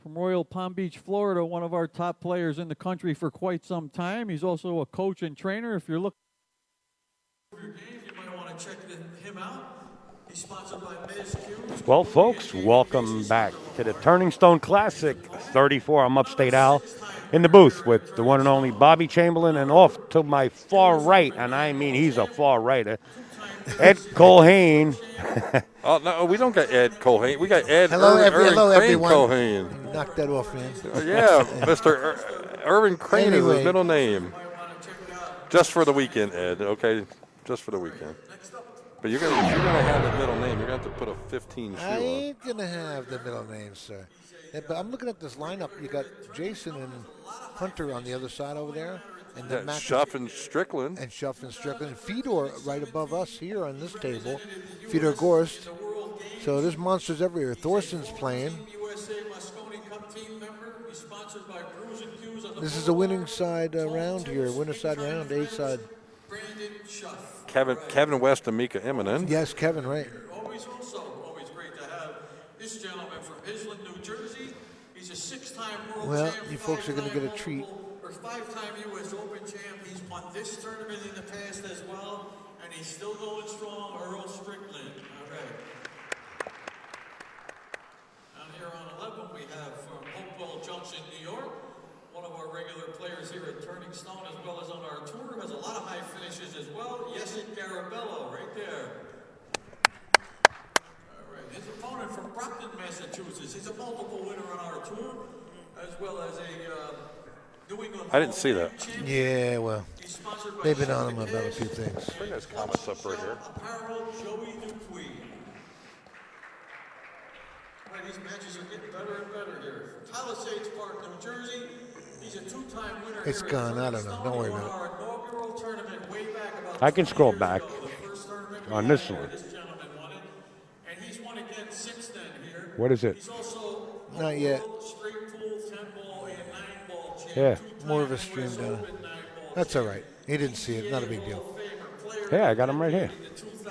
from Royal Palm Beach, Florida, one of our top players in the country for quite some time. He's also a coach and trainer. If you're looking for your game, you might want to check him out. He's sponsored by Ms. Q. Well, folks, welcome back to the Turning Stone Classic 34. I'm Upstate Al in the booth with the one and only Bobby Chamberlain, and off to my far right, and I mean he's a far righter, Ed Colhane. Oh, no, we don't got Ed Colhane. We got Ed Hello, Irvin Crane everyone. Colhane. Knock that off, man. Yeah, Mr. Irvin Crane is Anyway. his middle name. Just for the weekend, Ed, okay? Just for the weekend. But if you're gonna have the middle name, you're going to have to put a 15 shoe I on. ain't going to have the middle name, sir. But I'm looking at this lineup. You got Jason and Hunter on the other side over there. And then Mac Schuff and Strickland. and Schuff and Strickland. And Fedor right above us here on this table. Fedor Gorst. So there's monsters everywhere. Thorsten's playing. This is a winning side round here. Winner side round, A side. Kevin West and Mika Eminem. Yes, Kevin, right. Always great to have this gentleman from Island, New Jersey. He's a six-time world Well, champ. you folks are going to get a treat. Or five-time U.S. Open champ. He's won this tournament in the past as well, and he's still going strong. Earl Strickland. All right. Down here on 11, we have from Hopewell Junction, New York. One of our regular players here at Turning Stone, as well as on our tour, has a lot of high finishes as well. Yesik Garabello, right there. All right, his opponent from Brockton, Massachusetts. He's a multiple winner on our tour, as well as a New England. I didn't see that. Yeah, well, they've been on him about a few things. Bring those comments up right here. Apparel, Joey Dupuis. All right, these matches are getting better and better here. From Palisades Park, New Jersey. He's a two-time winner. It's gone. I don't know. Don't worry about it. I can scroll back on this one. What is it? Not yet. Yeah. More of a stream down. That's all right. He didn't see it. Not a big deal. Yeah, I got them right here.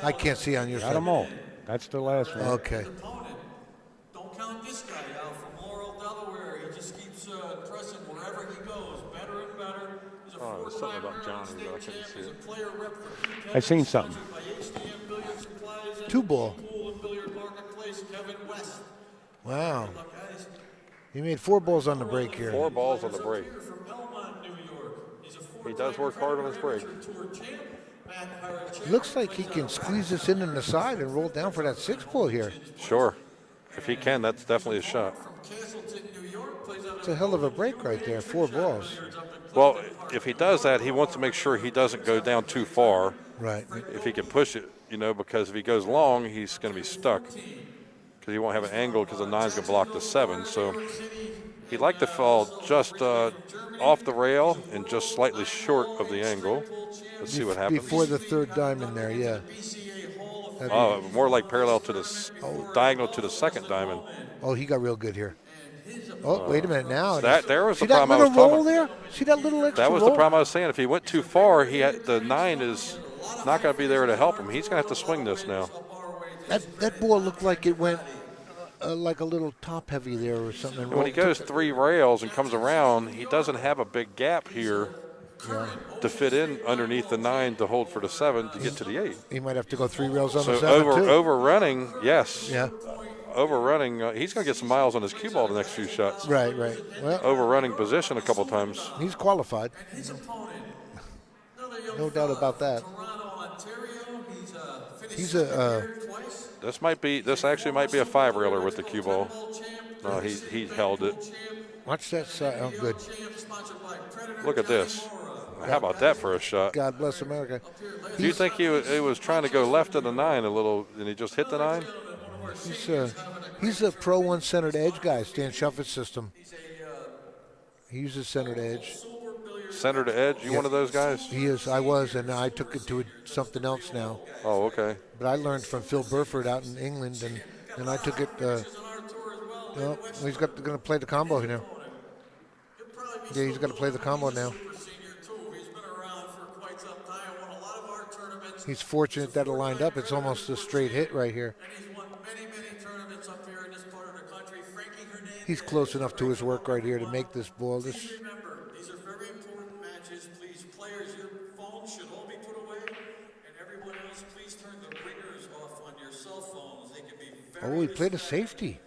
I can't see on your Got side. them all. That's the last one. Okay. Don't count this guy out from Laurel, Delaware. He just keeps pressing wherever he goes, better and better. He's a there's something about Johnny, but I couldn't see it. I seen something. Two ball. Wow. He made 4 balls on the break here. 4 balls on the break. He does work hard on his break. Looks like he can squeeze this in the side and roll down for that 6 ball here. Sure. If he can, that's definitely a shot. It's a hell of a break right there. 4 balls. Well, if he does that, he wants to make sure he doesn't go down too far. Right. If he can push it, because if he goes long, he's going to be stuck. Because he won't have an angle because the 9's going to block the 7. So he'd like to fall just off the rail and just slightly short of the angle. Let's see what happens. Before the 3rd diamond there, yeah. More like parallel to the diagonal to the 2nd diamond. Oh, he got real good here. Oh, wait a minute now. There was See the that problem I was little roll talking there? See that little extra That was roll? the problem I was saying. If he went too far, the 9 is not going to be there to help him. He's going to have to swing this now. That ball looked like it went like a little top heavy there or something. And when he goes 3 rails and comes around, he doesn't have a big gap here to fit in underneath the 9 to hold for the 7 to get to the 8. He might have to go 3 rails on So the 7 too. overrunning, yes. Yeah. Overrunning, he's going to get some miles on his cue ball the next few shots. Right. Well, Overrunning position a couple times. he's qualified. No doubt about that. He's a. This actually might be a 5-railer with the cue ball. No, he held it. Watch that side. Oh, good. Look at this. How about that for a shot? God bless America. Do you think he was trying to go left of the 9 a little, and he just hit the 9? He's a Pro 1 centered edge guy, Stan Shufford's system. He uses centered edge. Center to edge? You one of those guys? He is. I was, and I took it to something else now. Oh, okay. But I learned from Phil Burford out in England, and I took it. He's going to play the combo now. Yeah, he's got to play the combo now. He's fortunate that it lined up. It's almost a straight hit right here. He's close enough to his work right here to make this ball. Please remember, these are very important matches. Please, players, your phones should all be put away, and everyone else, please turn the ringers off on your cell phones. They can be very Oh, he played a distracting. safety.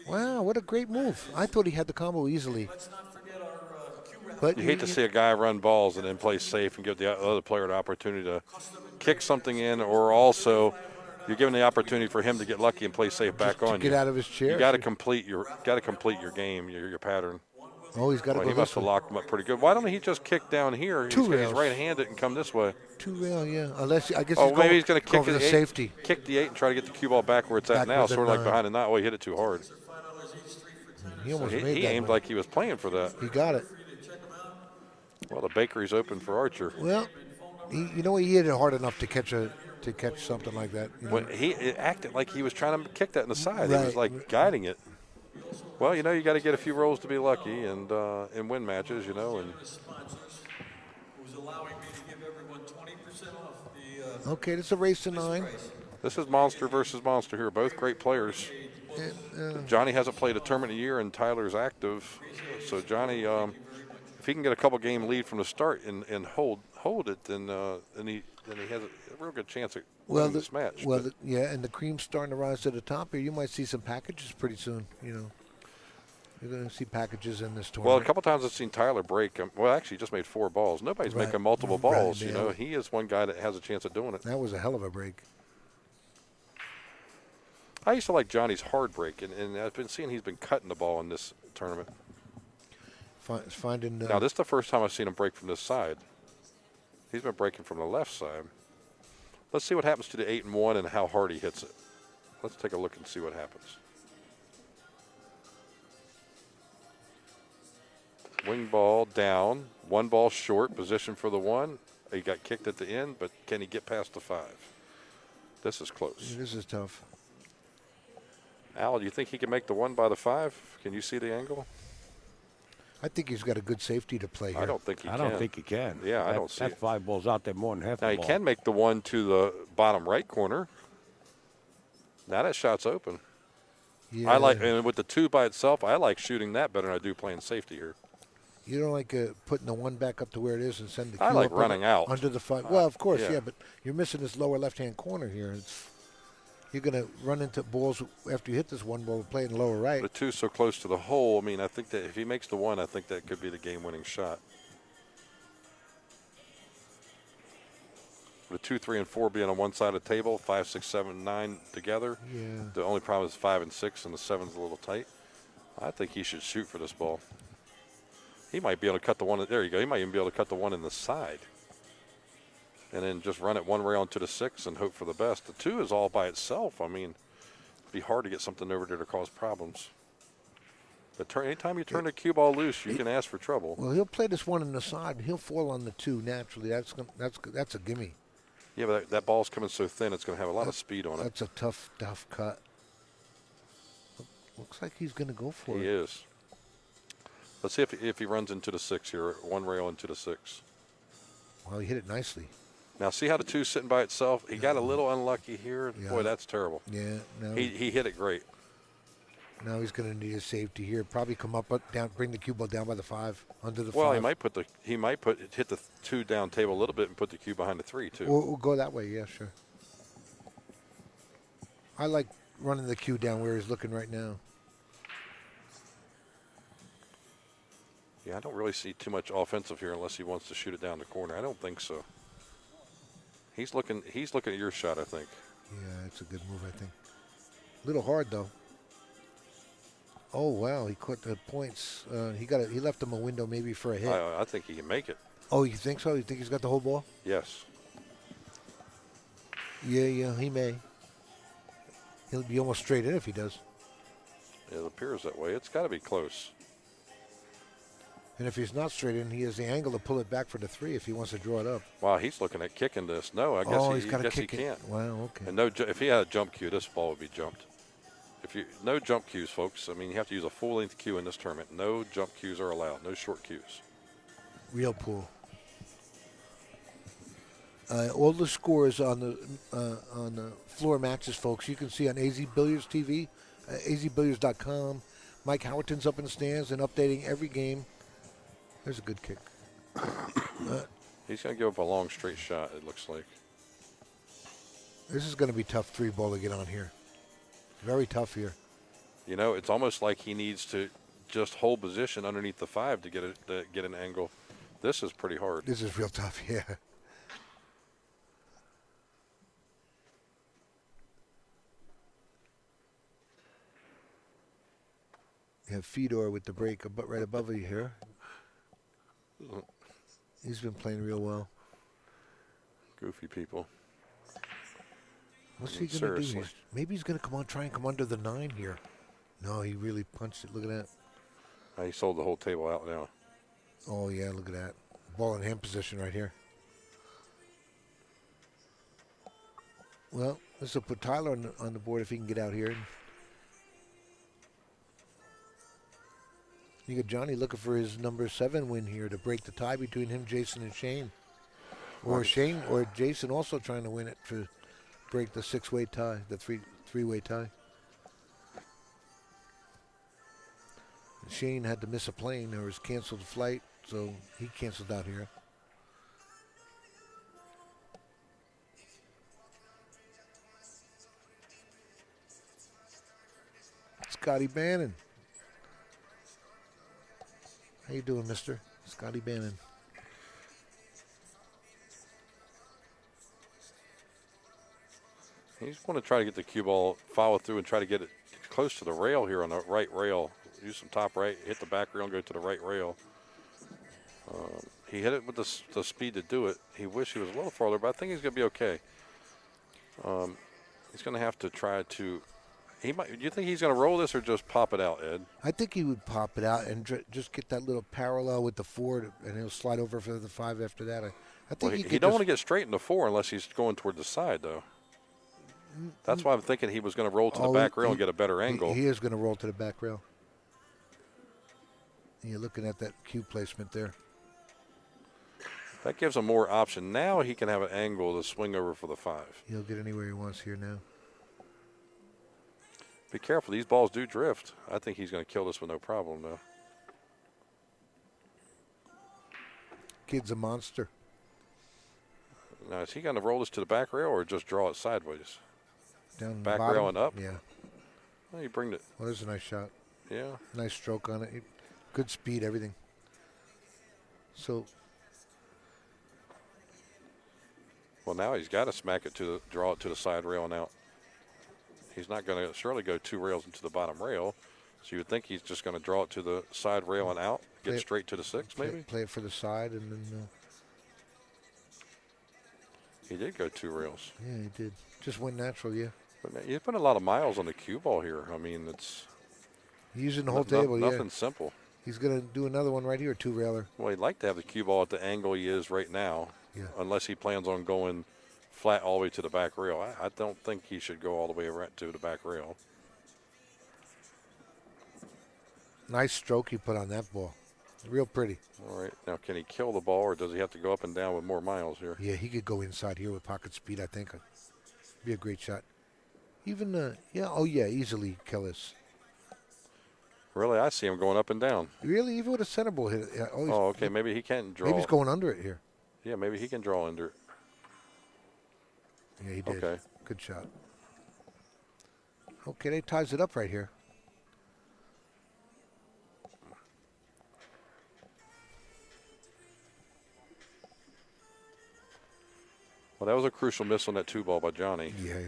Wow, what a great move. I thought he had the combo easily. Let's not forget our cue rally. But You hate to see a guy run balls and then play safe and give the other player the opportunity to kick something in, or also you're giving the opportunity for him to get lucky and play safe back on get you. out of his chair. You got to complete your game, your pattern. Oh, he's got to Well, go he must this have way. locked him up pretty good. Why don't he just kick down here? Two He's rails. right-handed and come this way. 2 rail, yeah. Unless, I guess Oh, maybe he's going to go kick for the the 8, safety. kick the 8 and try to get the cue ball back where it's Back at now, with the sort of like 9. behind the 9. Oh, he hit it too hard. He almost made He that aimed one. like he was playing for that. He got it. Well, the bakery's open for Archer. Well, you know, he hit it hard enough to catch something like that. You know? When it acted like he was trying to kick that in the side. He was Right. like guiding it. Well, you know, you got to get a few rolls to be lucky and win matches, you know. And Who's allowing me to give everyone 20% off the Okay, this is a race to 9. this is Monster versus Monster here. Both great players. Johnny hasn't played a tournament in a year, and Tyler's active. So Johnny, if he can get a couple game lead from the start and hold it, then he has a real good chance at winning this match. Well, yeah, and the cream's starting to rise to the top here. You might see some packages pretty soon. You know, you're going to see packages in this Well, a tournament. couple times I've seen Tyler break. Well, actually, he just made 4 balls. Nobody's Right. making multiple Right, balls. You yeah. know, he is one guy that has a chance of doing it. That was a hell of a break. I used to like Johnny's hard break, and I've been seeing he's been cutting the ball in this tournament. Finding. Now, this is the first time I've seen him break from this side. He's been breaking from the left side. Let's see what happens to the 8 and 1 and how hard he hits it. Let's take a look and see what happens. Wing ball down, 1 ball short, position for the 1. He got kicked at the end, but can he get past the 5? This is close. This is tough. Al, do you think he can make the 1 by the 5? Can you see the angle? I think he's got a good safety to play here. I don't think he I can. don't think he can. Yeah, I don't see that it. 5 ball's out there more than half Now the he ball. can make the 1 to the bottom right corner. Now that shot's open. Yeah. I like, and with the 2 by itself, I like shooting that better than I do playing safety here. You don't like putting the 1 back up to where it is and send the cue I like up running out. under the 5. Well, of course, yeah. yeah, but you're missing this lower left-hand corner here. You're going to run into balls after you hit this 1 ball playing lower right. The 2's so close to the hole. I mean, I think that if he makes the 1, I think that could be the game-winning shot. The 2, 3, and 4 being on one side of the table, 5, 6, 7, 9 together. Yeah. The only problem is 5 and 6, and the 7's a little tight. I think he should shoot for this ball. He might be able to cut the 1. There you go. He might even be able to cut the 1 in the side. And then just run it 1 rail into the 6 and hope for the best. The 2 is all by itself. I mean, it'd be hard to get something over there to cause problems. But anytime you turn the cue ball loose, you can ask for trouble. Well, he'll play this 1 in the side. He'll fall on the 2 naturally. That's a gimme. Yeah, but that ball's coming so thin, it's going to have a lot of speed on it. That's a tough cut. Looks like he's going to go for He it. is. Let's see if he runs into the 6 here, 1 rail into the 6. Well, he hit it nicely. Now, see how the 2's sitting by itself? He got a little unlucky here. Yeah. Boy, that's terrible. Yeah. He hit it great. Now he's going to need a safety here. Probably come up, down, bring the cue ball down by the 5, under the 5. Well, he might hit the 2 down table a little bit and put the cue behind the 3 too. We'll go that way, yeah, sure. I like running the cue down where he's looking right now. Yeah, I don't really see too much offensive here unless he wants to shoot it down the corner. I don't think so. He's looking at your shot, I think. Yeah, it's a good move, I think. A little hard though. Oh wow, he caught the points. He left him a window maybe for a hit. I think he can make it. Oh, you think so? You think he's got the whole ball? Yes. Yeah, he may. He'll be almost straight in if he does. It appears that way. It's got to be close. And if he's not straight in, he has the angle to pull it back for the 3 if he wants to draw it up. Wow, he's looking at kicking this. No, I guess He's got to he kick it. can't. Wow, okay. And if he had a jump cue, this ball would be jumped. No jump cues, folks. I mean, you have to use a full-length cue in this tournament. No jump cues are allowed. No short cues. Real pool. All the scores on the floor matches, folks, you can see on AZ Billiards TV, azbilliards.com. Mike Howerton's up in the stands and updating every game. There's a good kick. He's going to give up a long straight shot, it looks like. This is going to be tough 3-ball to get on here. Very tough here. You know, it's almost like he needs to just hold position underneath the 5 to get an angle. This is pretty hard. This is real tough, yeah. You have Fedor with the break right above you here. He's been playing real well. Goofy people. What's he going to do? Maybe he's going to try and come under the 9 here. No, he really punched it. Look at that. He sold the whole table out now. Oh, yeah, look at that. Ball in hand position right here. Well, this will put Tyler on the board if he can get out here. You got Johnny looking for his number 7 win here to break the tie between him, Jason, and Shane. Or Shane or Jason also trying to win it to break the 6-way tie, the three-way tie. Shane had to miss a plane. There was canceled flight, so he canceled out here. Scotty Bannon. How you doing, mister? Scotty Bannon. He's going to try to get the cue ball, follow through, and try to get it close to the rail here on the right rail. Use some top right, hit the back rail, and go to the right rail. He hit it with the speed to do it. He wished he was a little farther, but I think he's going to be okay. He's going to have to try to. Do you think he's going to roll this or just pop it out, Ed? I think he would pop it out and just get that little parallel with the 4, and he'll slide over for the 5 after that. I think he don't want to get straight in the 4 unless he's going toward the side, though. That's why I'm thinking he was going to roll to the back rail and get a better angle. He is going to roll to the back rail. You're looking at that cue placement there. That gives him more option. Now he can have an angle to swing over for the 5. He'll get anywhere he wants here now. Be careful. These balls do drift. I think he's going to kill this with no problem, though. Kid's a monster. Now, is he going to roll this to the back rail or just draw it sideways? Down back bottom. rail and up? Yeah. Well, you bring it. Well, there's a nice shot. Yeah. Nice stroke on it. Good speed, everything. So. Well, now he's got to smack it draw it to the side rail and out. He's not going to surely go 2 rails into the bottom rail. So you would think he's just going to draw it to the side rail and out, get straight to the 6, maybe? Play it for the side and then. He did go 2 rails. Yeah, he did. Just went natural, yeah. But he's put a lot of miles on the cue ball here. I mean, it's. He's using the whole table, yeah. Nothing simple. He's going to do another one right here, 2-railer. Well, he'd like to have the cue ball at the angle he is right now. Yeah. Unless he plans on going flat all the way to the back rail. I don't think he should go all the way around to the back rail. Nice stroke he put on that ball. Real pretty. All right. Now, can he kill the ball, or does he have to go up and down with more miles here? Yeah, he could go inside here with pocket speed, I think. Be a great shot. Even, easily kill this. Really, I see him going up and down. Really? Even with a center ball hit it. Oh, okay. Maybe he can't draw. Maybe he's going under it here. Yeah, maybe he can draw under it. Yeah, he did. Okay. Good shot. Okay, that ties it up right here. Well, that was a crucial miss on that 2 ball by Johnny. Yeah.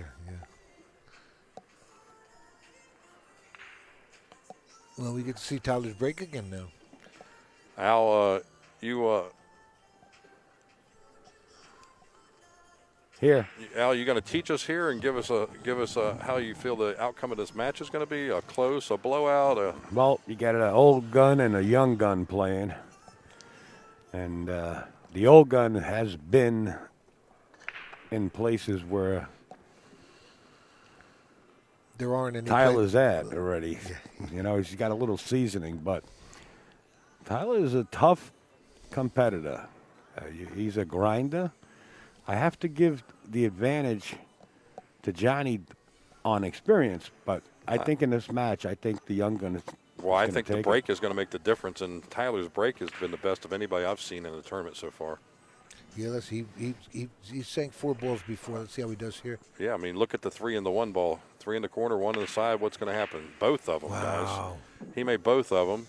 Well, we get to see Tyler's break again now. Al, Here. Al, you going to teach us here and give us how you feel the outcome of this match is going to be? A close, a blowout? Well, you got an old gun and a young gun playing. And the old gun has been in places where there aren't any. Tyler's at already. You know, he's got a little seasoning, but Tyler is a tough competitor. He's a grinder. I have to give the advantage to Johnny on experience, but I think in this match, I think the young gun Well, I gonna think the take it. break is going to make the difference, and Tyler's break has been the best of anybody I've seen in the tournament so far. Yeah, let's he sank 4 balls before. Let's see how he does here. Yeah, I mean, look at the 3 and the 1 ball. 3 in the corner, 1 on the side. What's going to happen? Both of them, Wow. guys. He made both of them,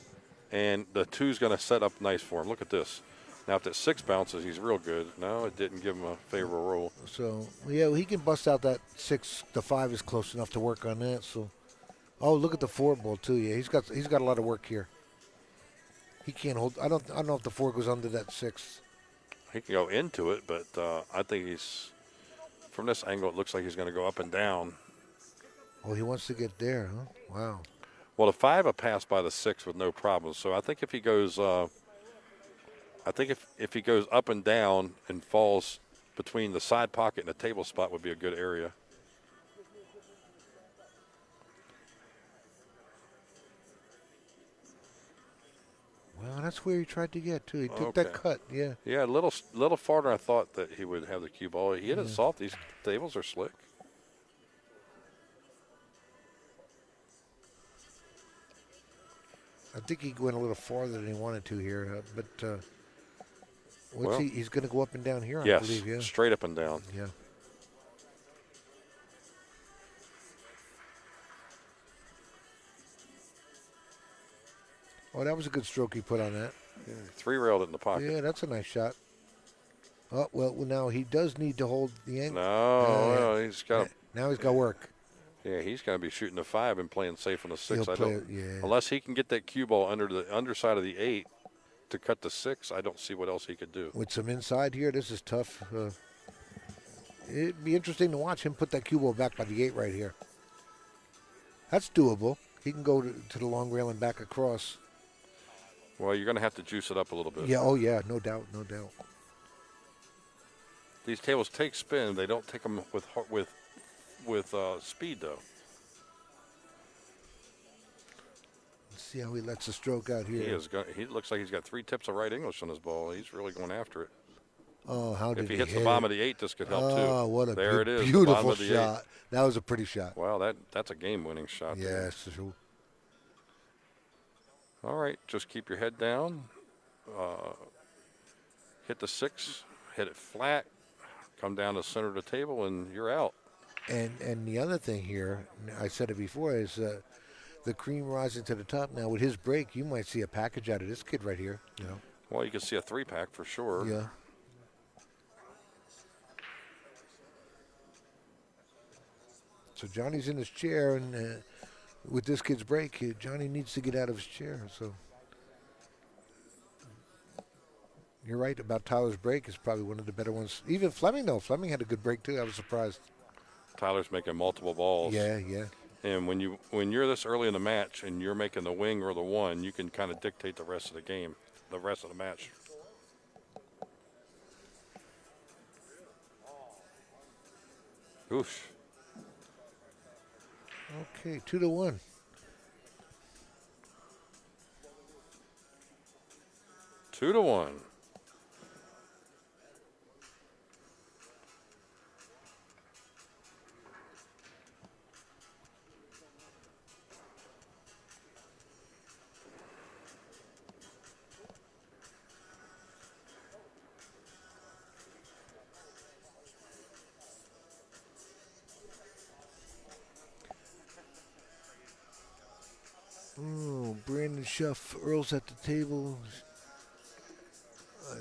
and the 2's going to set up nice for him. Look at this. Now, if that 6 bounces, he's real good. No, it didn't give him a favorable roll. So yeah, well, he can bust out that 6. The 5 is close enough to work on that. So, oh, look at the 4 ball too. Yeah, he's got a lot of work here. He can't hold. I don't know if the 4 goes under that 6. He can go into it, but I think he's from this angle. It looks like he's going to go up and down. Oh, he wants to get there, huh? Wow. Well, the 5 will pass by the 6 with no problem. So I think if he goes, if he goes up and down and falls between the side pocket and the table spot would be a good area. Well, that's where he tried to get too. He took Okay. that cut. Yeah. Yeah, a little farther. I thought that he would have the cue ball. He hit it soft. These tables are slick. I think he went a little farther than he wanted to here, but Well, he's going to go up and down here, I Yes, believe. Yeah. straight up and down. Yeah. Oh, that was a good stroke he put on that. Yeah, 3 railed it in the pocket. Yeah, that's a nice shot. Oh, well, now he does need to hold the angle. No, well, he's got. Now he's got work. Yeah, he's going to be shooting the 5 and playing safe on the 6. He'll I play don't. it, yeah. Unless he can get that cue ball under the underside of the 8 to cut the 6, I don't see what else he could do. With some inside here, this is tough. It'd be interesting to watch him put that cue ball back by the 8 right here. That's doable. He can go to the long rail and back across. Well, you're going to have to juice it up a little bit. Yeah, oh yeah, no doubt, no doubt. These tables take spin. They don't take them with speed though. Let's see how he lets the stroke out here. He looks like he's got 3 tips of right English on his ball. He's really going after it. Oh, how did If he he hits hit the bottom it? of the 8, this could help too. Oh, what a there it is, the bottom beautiful of the 8. shot. That was a pretty shot. Wow, that's a game-winning shot. there. Yes. All right, just keep your head down. Hit the 6, hit it flat, come down to the center of the table, and you're out. And the other thing here, I said it before, is the cream rising to the top. Now with his break, you might see a package out of this kid right here. You know. Well, you can see a 3-pack for sure. Yeah. So Johnny's in his chair, and with this kid's break, Johnny needs to get out of his chair. So you're right about Tyler's break. Is probably one of the better ones. Even Fleming, though. Fleming had a good break too. I was surprised. Tyler's making multiple balls. Yeah, yeah. And when you're this early in the match and you're making the wing or the 1, you can kind of dictate the rest of the game, the rest of the match. Oof. Okay, 2-1. Two to one. Oh, Brandon Schuff. Earl's at the table.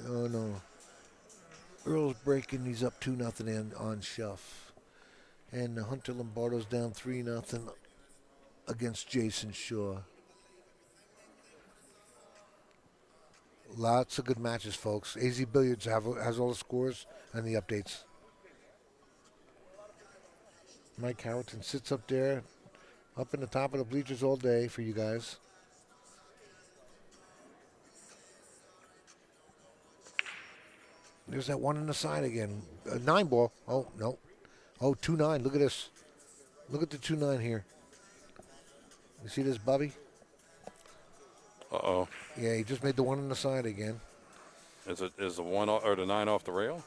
Oh, no. Earl's breaking. He's up 2-0 on Schuff. And Hunter Lombardo's down 3-0 against Jason Shaw. Lots of good matches, folks. AZ Billiards has all the scores and the updates. Mike Howerton sits up there, up in the top of the bleachers all day for you guys. There's that one on the side again. 9 ball. Oh, no. Oh, 2-9. Look at this. Look at the 2-9 here. You see this, Bobby? Uh-oh. Yeah, he just made the one on the side again. Is the 1 or the 9 off the rail?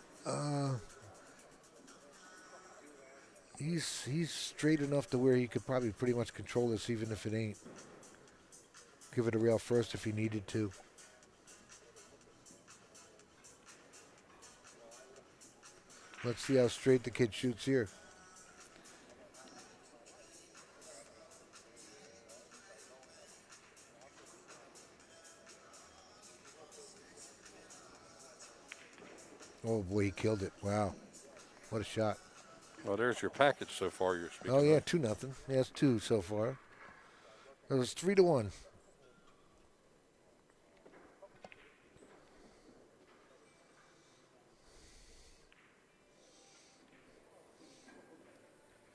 He's straight enough to where he could probably pretty much control this, even if it ain't. give it a rail first if he needed to. Let's see how straight the kid shoots here. Oh boy, he killed it. Wow. What a shot. Well, there's your package so far you're speaking Oh yeah, of. 2-0. Yeah, it's 2 so far. It was 3-1.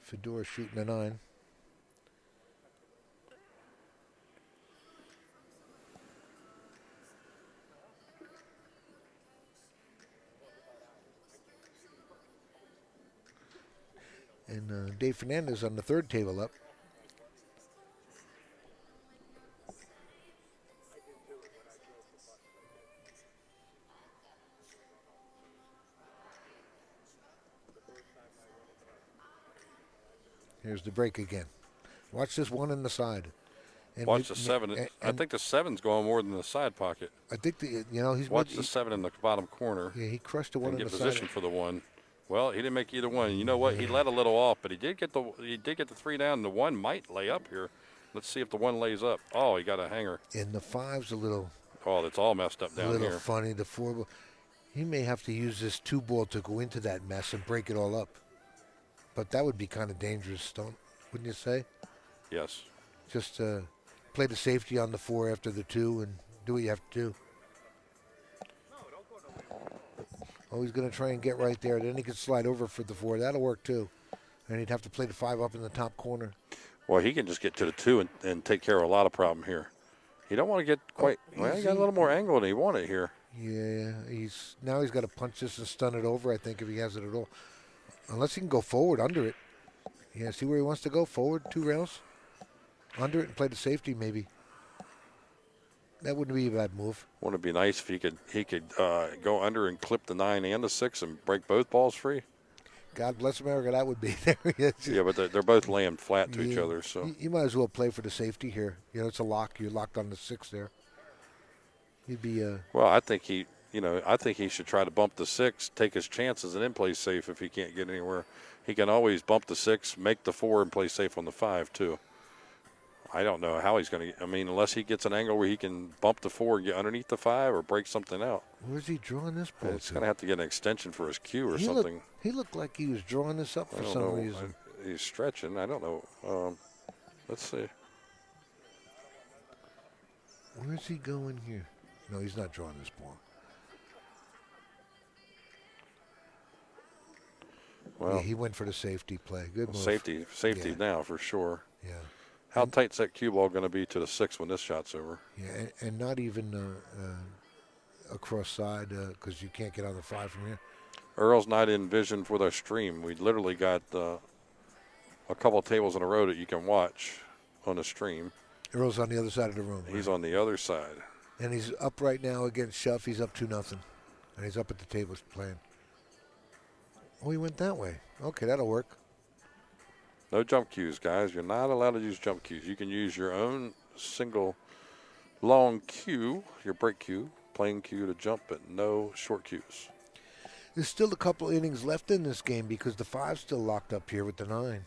Fedora shooting a 9. And Dave Fernandez on the third table up. Here's the break again. Watch this one in the side. And Watch the 7. I think the 7's going more than the side pocket. I think he's Watch the 7 in the bottom corner. Yeah, he crushed the one And in get the position side. for the 1. Well, he didn't make either one. You know what? He let a little off, but he did get the 3 down. The 1 might lay up here. Let's see if the 1 lays up. Oh, he got a hanger. And the 5's a little That's all messed up down here. funny. The 4 he may have to use this 2 ball to go into that mess and break it all up. But that would be kind of dangerous, wouldn't you say? Yes. Just play the safety on the 4 after the 2 and do what you have to do. Oh, he's going to try and get right there. Then he can slide over for the 4. That'll work too. And he'd have to play the 5 up in the top corner. Well, he can just get to the 2 and take care of a lot of problem here. He don't want to get quite. Well, he got a little more angle than he wanted here. Yeah, he's got to punch this and stun it over, I think, if he has it at all. Unless he can go forward under it. Yeah, see where he wants to go? Forward, 2 rails. Under it and play the safety, maybe. That wouldn't be a bad move. Wouldn't it be nice if he could go under and clip the 9 and the 6 and break both balls free? God bless America, that would be there. Yeah, but they're both laying flat to each other. So you might as well play for the safety here. It's a lock. You're locked on the 6 there. You'd be. Well, I think he should try to bump the 6, take his chances, and then play safe if he can't get anywhere. He can always bump the 6, make the 4, and play safe on the 5 too. I don't know how he's going to. I mean, unless he gets an angle where he can bump the 4 and get underneath the 5 or break something out. Where's he drawing this ball? He's going to have to get an extension for his cue or something. He looked like he was drawing this up for some reason. He's stretching. I don't know. Let's see. Where's he going here? No, he's not drawing this ball. Well, yeah, he went for the safety play. Good move. Safety now for sure. Yeah. How tight's that cue ball going to be to the 6 when this shot's over? Yeah, and not even across side because you can't get on the 5 from here. Earl's not in vision for the stream. We literally got a couple of tables in a row that you can watch on the stream. Earl's on the other side of the room. He's on the other side. And he's up right now against Shuff. He's up 2-0. And he's up at the tables playing. Oh, he went that way. Okay, that'll work. No jump cues, guys. You're not allowed to use jump cues. You can use your own single long cue, your break cue, playing cue to jump, but no short cues. There's still a couple innings left in this game because the 5's still locked up here with the 9.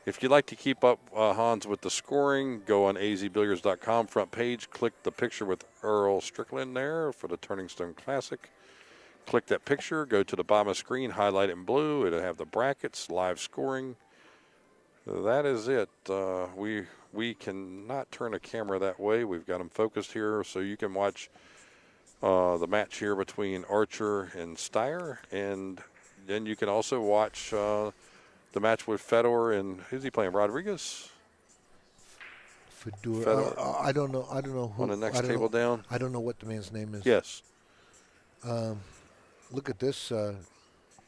If you'd like to keep up, Hans, with the scoring, go on azbilliards.com front page. Click the picture with Earl Strickland there for the Turning Stone Classic. Click that picture, go to the bottom of the screen, highlight it in blue. It'll have the brackets, live scoring. That is it. We cannot turn a camera that way. We've got them focused here so you can watch the match here between Archer and Styer. And then you can also watch the match with Fedor and who's he playing? Rodriguez? Fedor. I don't know who. On the next table down? I don't know what the man's name is. Yes. Look at this.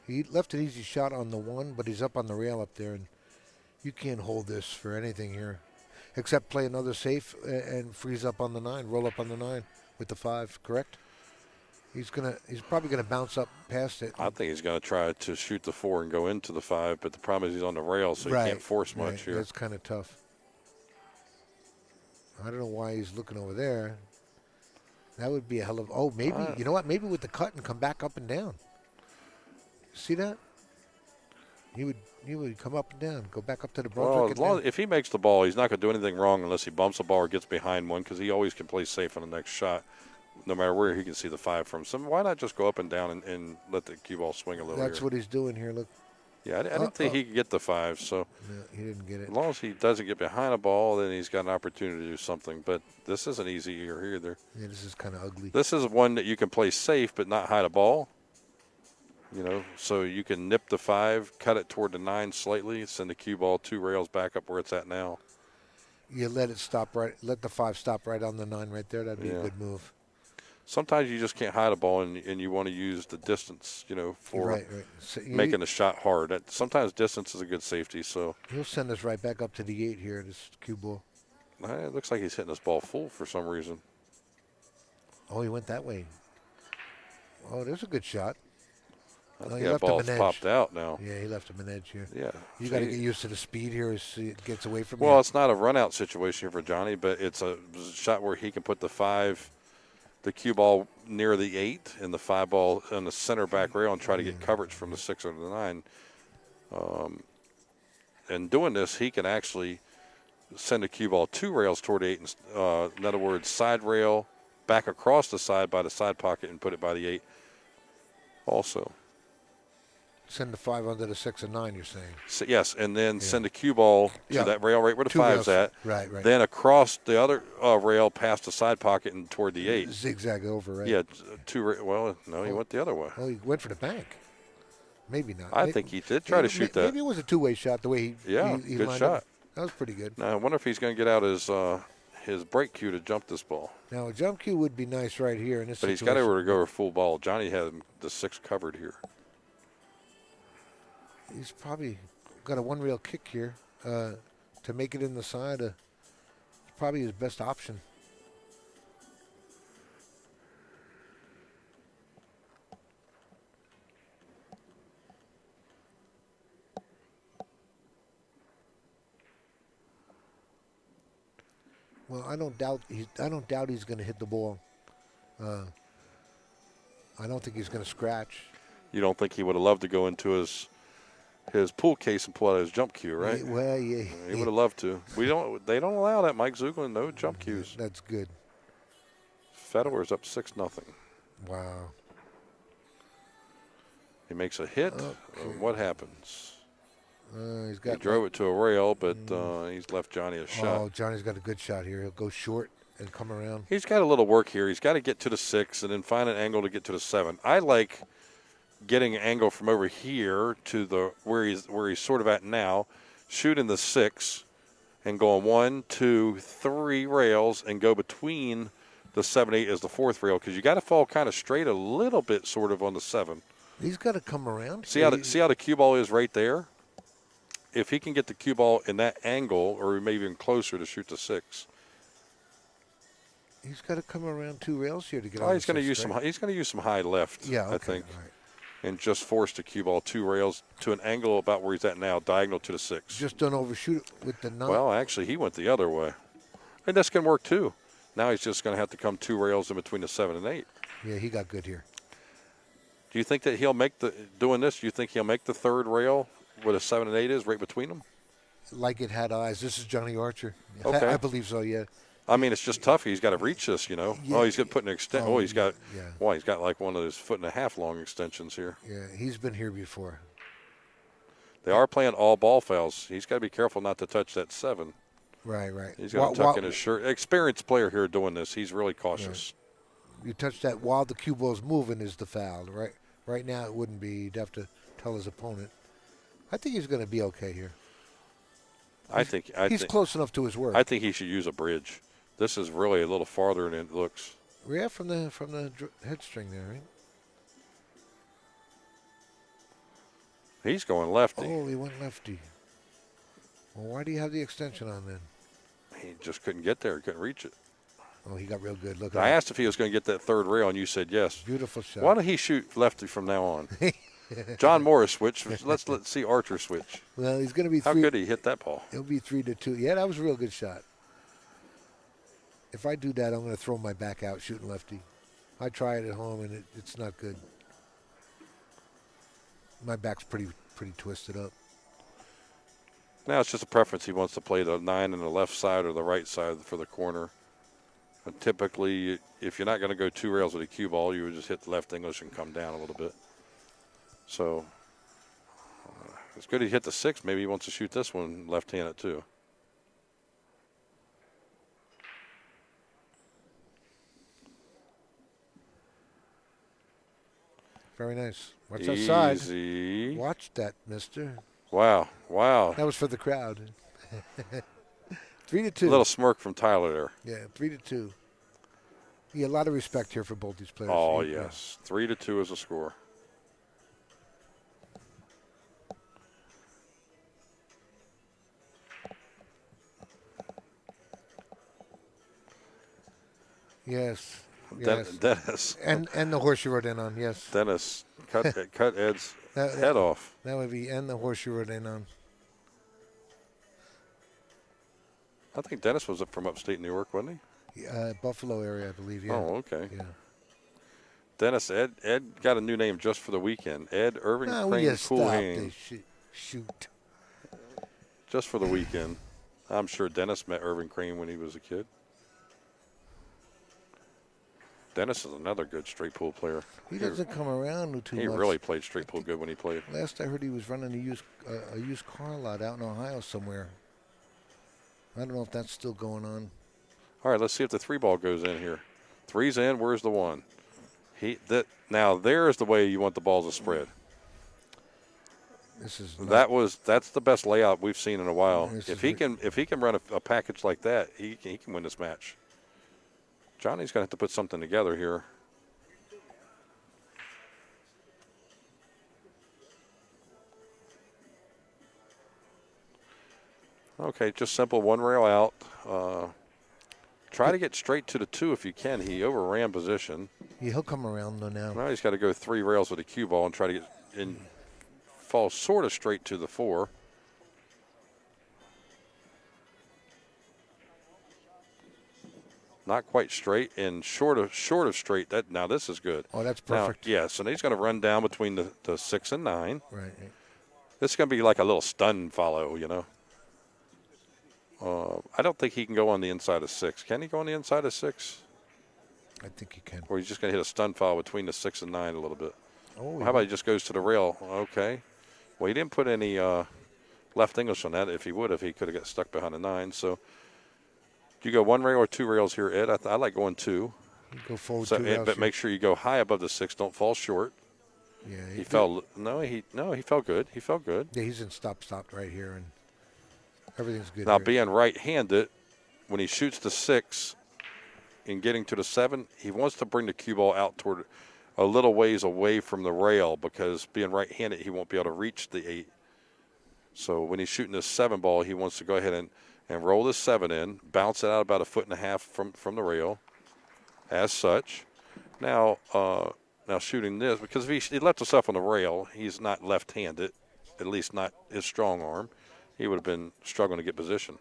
He left an easy shot on the 1, but he's up on the rail up there, and you can't hold this for anything here, except play another safe and freeze up on the 9, roll up on the 9 with the 5. Correct? He's probably gonna bounce up past it. I think he's gonna try to shoot the 4 and go into the 5, but the problem is he's on the rail, so he can't force much here. That's kind of tough. I don't know why he's looking over there. That would be a hell of. Oh, maybe you know what? Maybe with the cut and come back up and down. See that? He would come up and down, go back up to the Brunswick. Well, as long as, if he makes the ball, he's not going to do anything wrong unless he bumps the ball or gets behind one, because he always can play safe on the next shot, no matter where he can see the 5 from. So why not just go up and down and let the cue ball swing a little? That's what he's doing here. Look. Yeah, I didn't think he could get the 5. So no, he didn't get it. As long as he doesn't get behind a ball, then he's got an opportunity to do something. But this isn't easy here either. Yeah, this is kind of ugly. This is one that you can play safe but not hide a ball. So you can nip the 5, cut it toward the 9 slightly, send the cue ball 2 rails back up where it's at now. You let it stop right. Let the 5 stop right on the 9 right there. That'd be a good move. Sometimes you just can't hide a ball, and you want to use the distance, for right. So making the shot hard. Sometimes distance is a good safety. So he'll send us right back up to the 8 here. This cue ball. It looks like he's hitting this ball full for some reason. Oh, he went that way. Oh, there's a good shot. I think that ball's popped out now. Yeah, he left him an edge here. Yeah. You got to get used to the speed here as it gets away from Well, you. it's not a run-out situation here for Johnny, but it's a shot where he can put the 5, the cue ball near the 8, and the 5 ball on the center back rail and try to get coverage from the 6 or the 9. And doing this, he can actually send a cue ball 2 rails toward the 8. In other words, side rail, back across the side by the side pocket and put it by the 8 also. Send the 5 under the 6 and 9, you're saying? So, yes, and then send a cue ball to that rail right where the 5's at. Right. Then across the other rail past the side pocket and toward the 8. Zigzag over, right? Yeah, 2. Well, no, he went the other way. Well, he went for the bank. Maybe not. I think he did try to shoot that. Maybe it was a 2-way shot the way he good lined shot. Up. That was pretty good. Now, I wonder if he's going to get out his break cue to jump this ball. Now, a jump cue would be nice right here in this But situation. he's got to go for full ball. Johnny had the 6 covered here. He's probably got a 1 rail kick here to make it in the side. Probably his best option. Well, I don't doubt he's going to hit the ball. I don't think he's going to scratch. You don't think he would have loved to go into his pool case and pull out his jump cue, right? Well, yeah. He would have loved to. They don't allow that, Mike Zugelin. No jump cues. That's good. Federer's up 6-0. Wow. He makes a hit. What happens? He drove it to a rail, but he's left Johnny a shot. Oh, Johnny's got a good shot here. He'll go short and come around. He's got a little work here. He's got to get to the 6 and then find an angle to get to the 7. I like getting an angle from over here to the where he's sort of at now, shooting the 6 and going 1, 2, 3 rails and go between the 7, 8 as the 4th rail, because you got to fall kind of straight a little bit sort of on the 7. He's got to come around. See how the cue ball is right there? If he can get the cue ball in that angle, or maybe even closer to shoot the 6. He's got to come around 2 rails here to get. He's going to use some. He's going to use some high left. Yeah, okay, I think, right. And just force the cue ball 2 rails to an angle about where he's at now, diagonal to the 6. Just don't overshoot it with the 9. Well, actually, he went the other way, and that's going to work too. Now he's just going to have to come 2 rails in between the 7 and 8. Yeah, he got good here. Do you think that he'll make doing this? Do you think he'll make the 3rd rail where the 7 and 8 is, right between them? Like it had eyes. This is Johnny Archer. Okay. I believe so. Yeah. I mean, it's just tough. He's got to reach this, Yeah. Oh, he's got to put an extent. Oh, he's got. yeah. Well, he's got like one of those 1.5 long extensions here. Yeah, he's been here before. They are playing all ball fouls. He's got to be careful not to touch that 7. Right. He's got to tuck in his shirt. Experienced player here doing this. He's really cautious. You touch that while the cue ball's moving is the foul, right? Right now it wouldn't be. He'd have to tell his opponent. I think he's going to be okay here. He's close enough to his work. I think he should use a bridge. This is really a little farther than it looks. Yeah, from the head string there, right? He's going lefty. Oh, he went lefty. Well, why do you have the extension on then? He just couldn't get there. He couldn't reach it. Oh, he got real good. Look. I asked if he was going to get that 3rd rail, and you said yes. Beautiful shot. Why don't he shoot lefty from now on? John Morris switch. Let's see Archer switch. Well, he's going to be. How good he hit that ball. He'll be 3-2. Yeah, that was a real good shot. if I do that, I'm going to throw my back out shooting lefty. I try it at home, and it's not good. My back's pretty twisted up. Now it's just a preference. He wants to play the 9 on the left side or the right side for the corner. And typically, if you're not going to go 2 rails with a cue ball, you would just hit the left English and come down a little bit. So it's good he hit the 6. Maybe he wants to shoot this one left-handed too. Very nice. Watch that side. Easy. Watch that, mister. Wow. Wow. That was for the crowd. 3-2. A little smirk from Tyler there. Yeah, 3-2. Yeah, a lot of respect here for both these players. Oh, yes. 3-2 is a score. Yes. Dennis. And the horse you rode in on, yes. Dennis cut Ed's head off. That would be and the horse you rode in on. I think Dennis was up from upstate New York, wasn't he? Buffalo area, I believe, yeah. Oh, okay. Yeah. Dennis, Ed got a new name just for the weekend. Ed Irving No, Crane we just stopped. Coolhane. Shoot. Just for the weekend. I'm sure Dennis met Irving Crane when he was a kid. Dennis is another good straight pool player. He doesn't come around too much. He really played straight pool good when he played. Last I heard, he was running a used car lot out in Ohio somewhere. I don't know if that's still going on. All right, let's see if the 3 ball goes in here. 3's in. Where's the 1? Now there's the way you want the balls to spread. This is that's the best layout we've seen in a while. If he can run a package like that, he can win this match. Johnny's going to have to put something together here. Okay, just simple 1 rail out. Try to get straight to the 2 if you can. He overran position. Yeah, he'll come around though now. Now he's got to go 3 rails with a cue ball and try to get in, fall sort of straight to the 4. Not quite straight and short of straight. Now this is good. Oh, that's perfect. Now, yes, and he's going to run down between the 6 and 9. Right. This is going to be like a little stun follow, you know. I don't think he can go on the inside of 6. Can he go on the inside of 6? I think he can. Or he's just going to hit a stun follow between the 6 and 9 a little bit. Oh, How about he just goes to the rail? Okay. Well, he didn't put any left English on that. If he would have, he could have got stuck behind the 9. So do you go 1 rail or 2 rails here, Ed? I like going 2. You go forward So, 2 rails. but make sure you go high above the 6. Don't fall short. Yeah. He fell. No, he fell good. He fell good. Yeah, he's in stop right here, and everything's good. Now, here. being right-handed, when he shoots the 6 and getting to the 7, he wants to bring the cue ball out toward a little ways away from the rail, because being right-handed, he won't be able to reach the 8. So when he's shooting this 7 ball, he wants to go ahead and roll this 7 in, bounce it out about 1.5 feet from the rail, as such. Now shooting this, because if he left himself on the rail, he's not left-handed, at least not his strong arm. He would have been struggling to get position.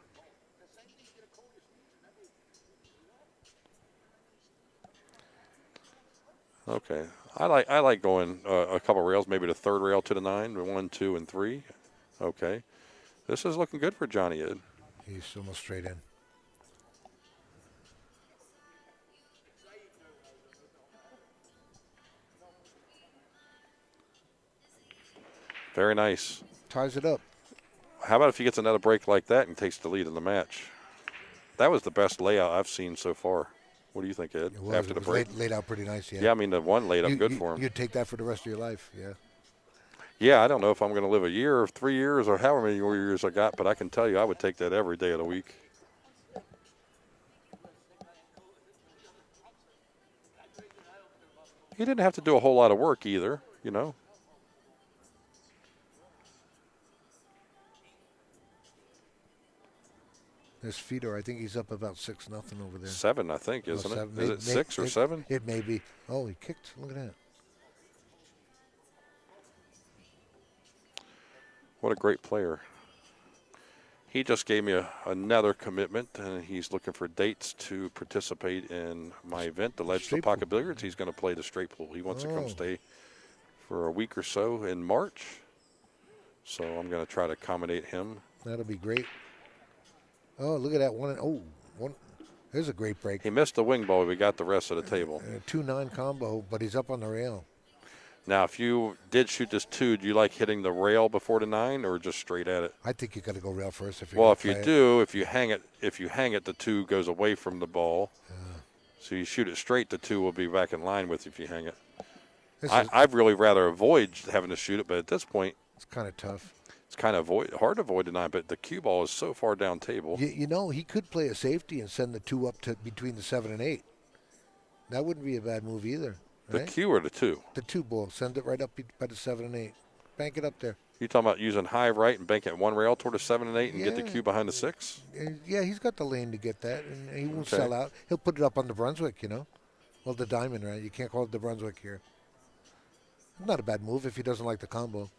Okay, I like going a couple rails, maybe the 3rd rail to the 9, 1, 2, and 3. Okay, this is looking good for Johnny Ed. He's almost straight in. Very nice. Ties it up. How about if he gets another break like that and takes the lead in the match? That was the best layout I've seen so far. What do you think, Ed? After the break, laid out pretty nice. Yeah. Yeah, I mean the 1 laid up good for him. You'd take that for the rest of your life. Yeah. Yeah, I don't know if I'm going to live a year or 3 years or however many more years I got, but I can tell you I would take that every day of the week. He didn't have to do a whole lot of work either, you know. This Fedor, I think he's up about 6-0 over there. 7, I think, isn't it? Is it 6 or 7? It may be. Oh, he kicked. Look at that. What a great player. He just gave me another commitment, and he's looking for dates to participate in my event, the Legends of Straight Pocket Billiards. He's going to play the straight pool. He wants to come stay for a week or so in March. So I'm going to try to accommodate him. That'll be great. Oh, look at that one. Oh, one. There's a great break. He missed the wing ball. We got the rest of the table. 2-9 combo, but he's up on the rail. Now, if you did shoot this 2, do you like hitting the rail before the 9 or just straight at it? I think you got to go rail first. If Well, if you do, if you hang it, the 2 goes away from the ball. So you shoot it straight, the 2 will be back in line with you if you hang it. I'd really rather avoid having to shoot it, but at this point, it's kind of tough. It's kind of hard to avoid the 9, but the cue ball is so far down table. You know, he could play a safety and send the 2 up to between the 7 and 8. That wouldn't be a bad move either. The right? cue or the 2? The 2 ball. Send it right up by the 7 and 8. Bank it up there. You talking about using high right and bank it one rail toward the 7 and 8 and get the cue behind the 6? Yeah, he's got the lane to get that, and he won't sell out. He'll put it up on the Brunswick, you know. Well, the diamond, right? You can't call it the Brunswick here. Not a bad move if he doesn't like the combo.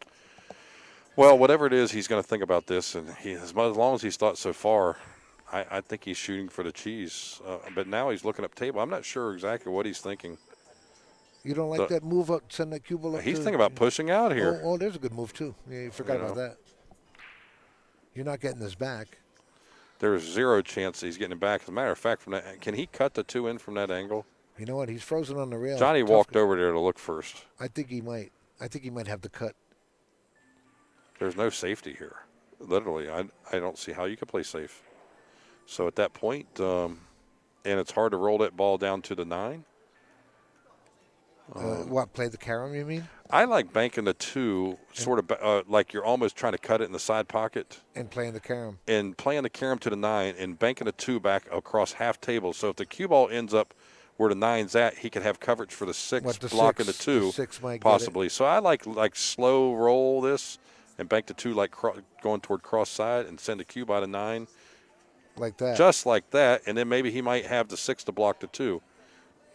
Well, whatever it is, he's going to think about this, and as long as he's thought so far, I think he's shooting for the cheese. But now he's looking up table. I'm not sure exactly what he's thinking. You don't like that move up, send that cue ball up? He's thinking about pushing out here. Oh, there's a good move, too. Yeah, you forgot about that. You're not getting this back. There's zero chance he's getting it back. As a matter of fact, from that, can he cut the 2 in from that angle? You know what? He's frozen on the rail. Johnny walked over there to look first. I think he might. I think he might have the cut. There's no safety here. Literally, I don't see how you could play safe. So at that point, and it's hard to roll that ball down to the 9. What, play the carom, you mean? I like banking the 2, sort of like you're almost trying to cut it in the side pocket. And playing the carom. And playing the carom to the 9 and banking the 2 back across half table. So if the cue ball ends up where the 9's at, he could have coverage for the 6, blocking the 2, the 6 might possibly. So I like slow roll this and bank the 2 like going toward cross side and send the cue by the 9. Like that. Just like that, and then maybe he might have the 6 to block the 2.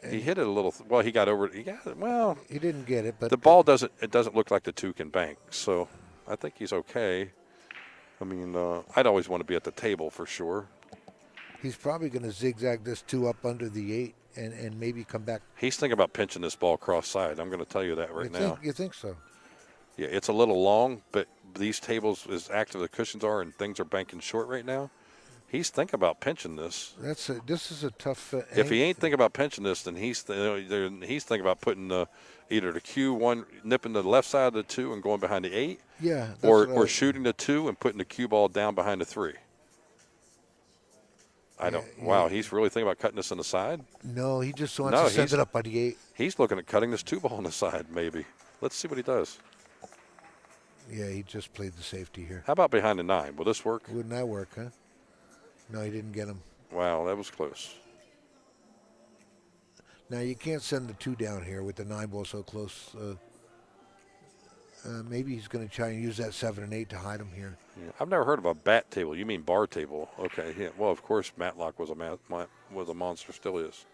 He hit it a little. Well, he got over it. He got it. Well, he didn't get it, but the ball doesn't. It doesn't look like the 2 can bank. So I think he's okay. I mean, I'd always want to be at the table for sure. He's probably going to zigzag this 2 up under the 8 and maybe come back. He's thinking about pinching this ball cross side. I'm going to tell you that right now. You think so? Yeah, it's a little long, but these tables, as active the cushions are, and things are banking short right now. He's thinking about pinching this. This is a tough. If he ain't thinking about pinching this, then he's thinking about putting either the Q1, nipping the left side of the 2 and going behind the 8. Yeah. Or shooting the 2 and putting the cue ball down behind the 3. Wow, he's really thinking about cutting this on the side? No, he just wants to send it up by the 8. He's looking at cutting this 2 ball on the side, maybe. Let's see what he does. Yeah, he just played the safety here. How about behind the 9? Will this work? Wouldn't that work, huh? No, he didn't get him. Wow, that was close. Now, you can't send the 2 down here with the 9 ball so close. Maybe he's going to try and use that 7 and 8 to hide him here. Yeah, I've never heard of a bat table. You mean bar table? Okay. Yeah. Well, of course, Matlock was a monster. Still is.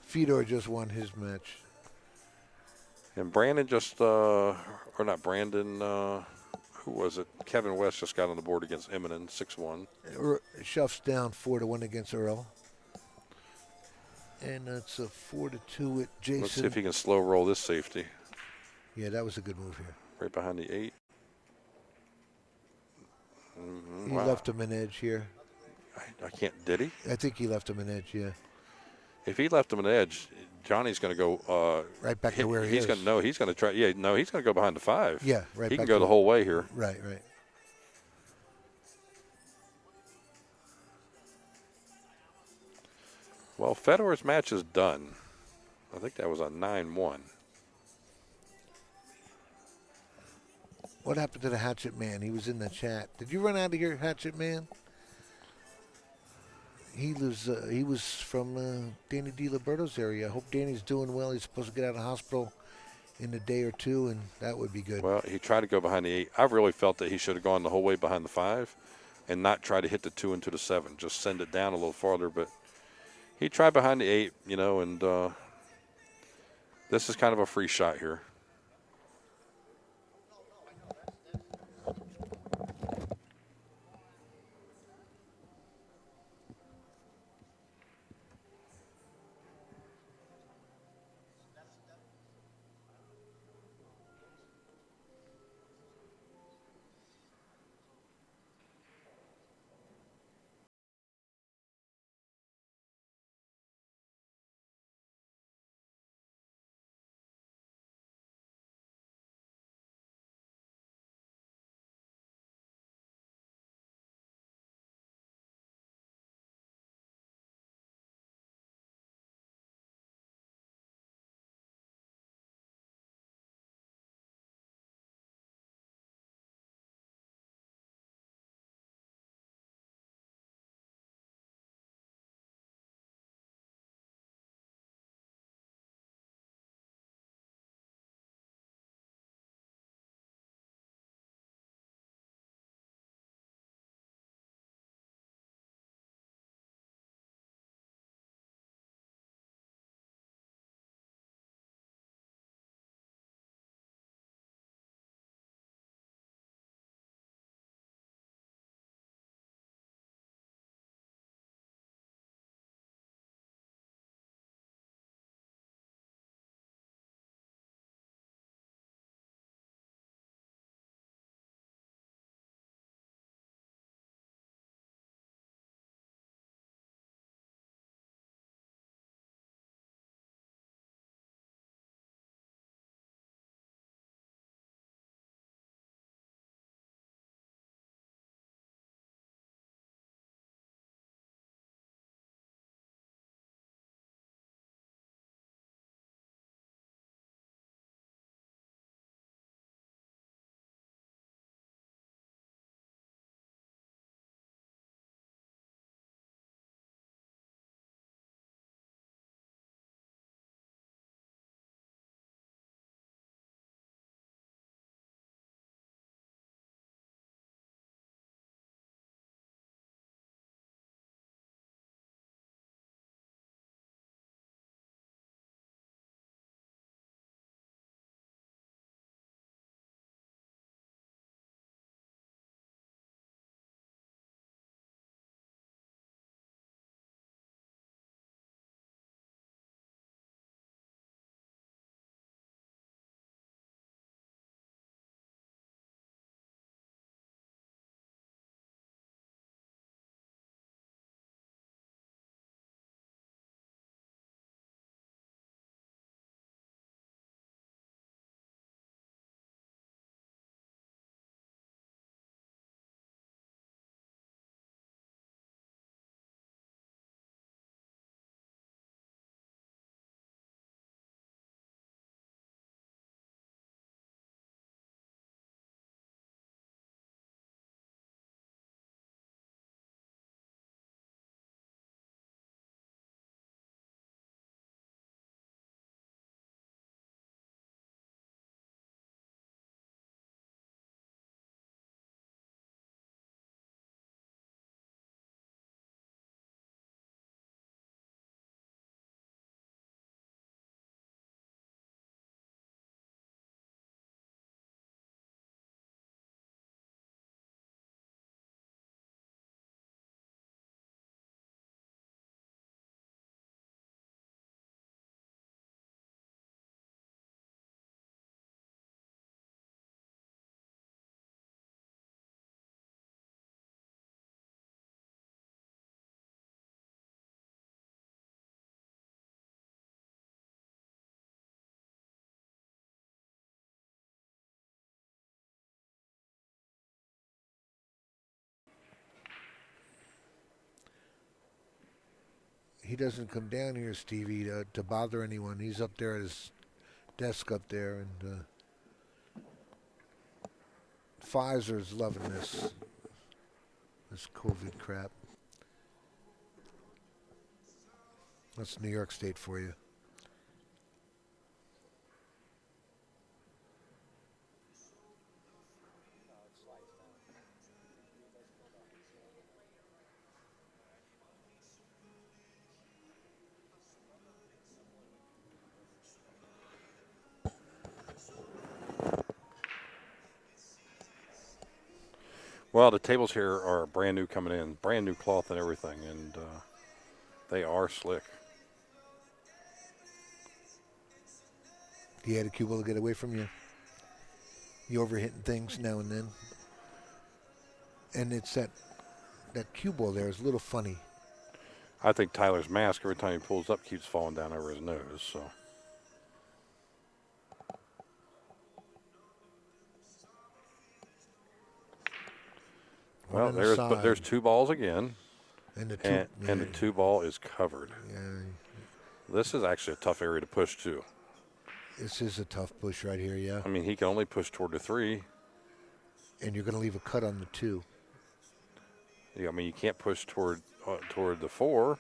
Fedor just won his match. And Brandon just, or not Brandon. Who was it? Kevin West just got on the board against Eminem, 6-1. Shuffs down 4-1 against Earl. And it's a 4-2 with Jason. Let's see if he can slow roll this safety. Yeah, that was a good move here. Right behind the 8. He left him an edge here. I can't. Did he? I think he left him an edge, yeah. If he left him an edge, Johnny's going to go right back to where he is. He's going to try. Yeah, no, he's going to go behind the 5. Yeah, right. He can go the whole way here. Right. Well, Fedor's match is done. I think that was a 9-1. What happened to the Hatchet Man? He was in the chat. Did you run out of here, Hatchet Man? He was from Danny DiLiberto's area. I hope Danny's doing well. He's supposed to get out of hospital in a day or 2, and that would be good. Well, he tried to go behind the 8. I really felt that he should have gone the whole way behind the 5 and not try to hit the 2 into the 7. Just send it down a little farther. But he tried behind the 8, and this is kind of a free shot here. he doesn't come down here, Stevie, to bother anyone. He's up there at his desk up there, and Pfizer's loving this COVID crap. That's New York State for you. Well, the tables here are brand new coming in, brand new cloth and everything, and they are slick. You had a cue ball to get away from you. You overhitting things now and then. And it's that cue ball there is a little funny. I think Tyler's mask, every time he pulls up, keeps falling down over his nose. So, well, there's two balls again, and the two ball is covered. Yeah. This is actually a tough area to push too. This is a tough push right here, yeah. I mean, he can only push toward the 3. And you're going to leave a cut on the 2. Yeah, I mean, you can't push toward the 4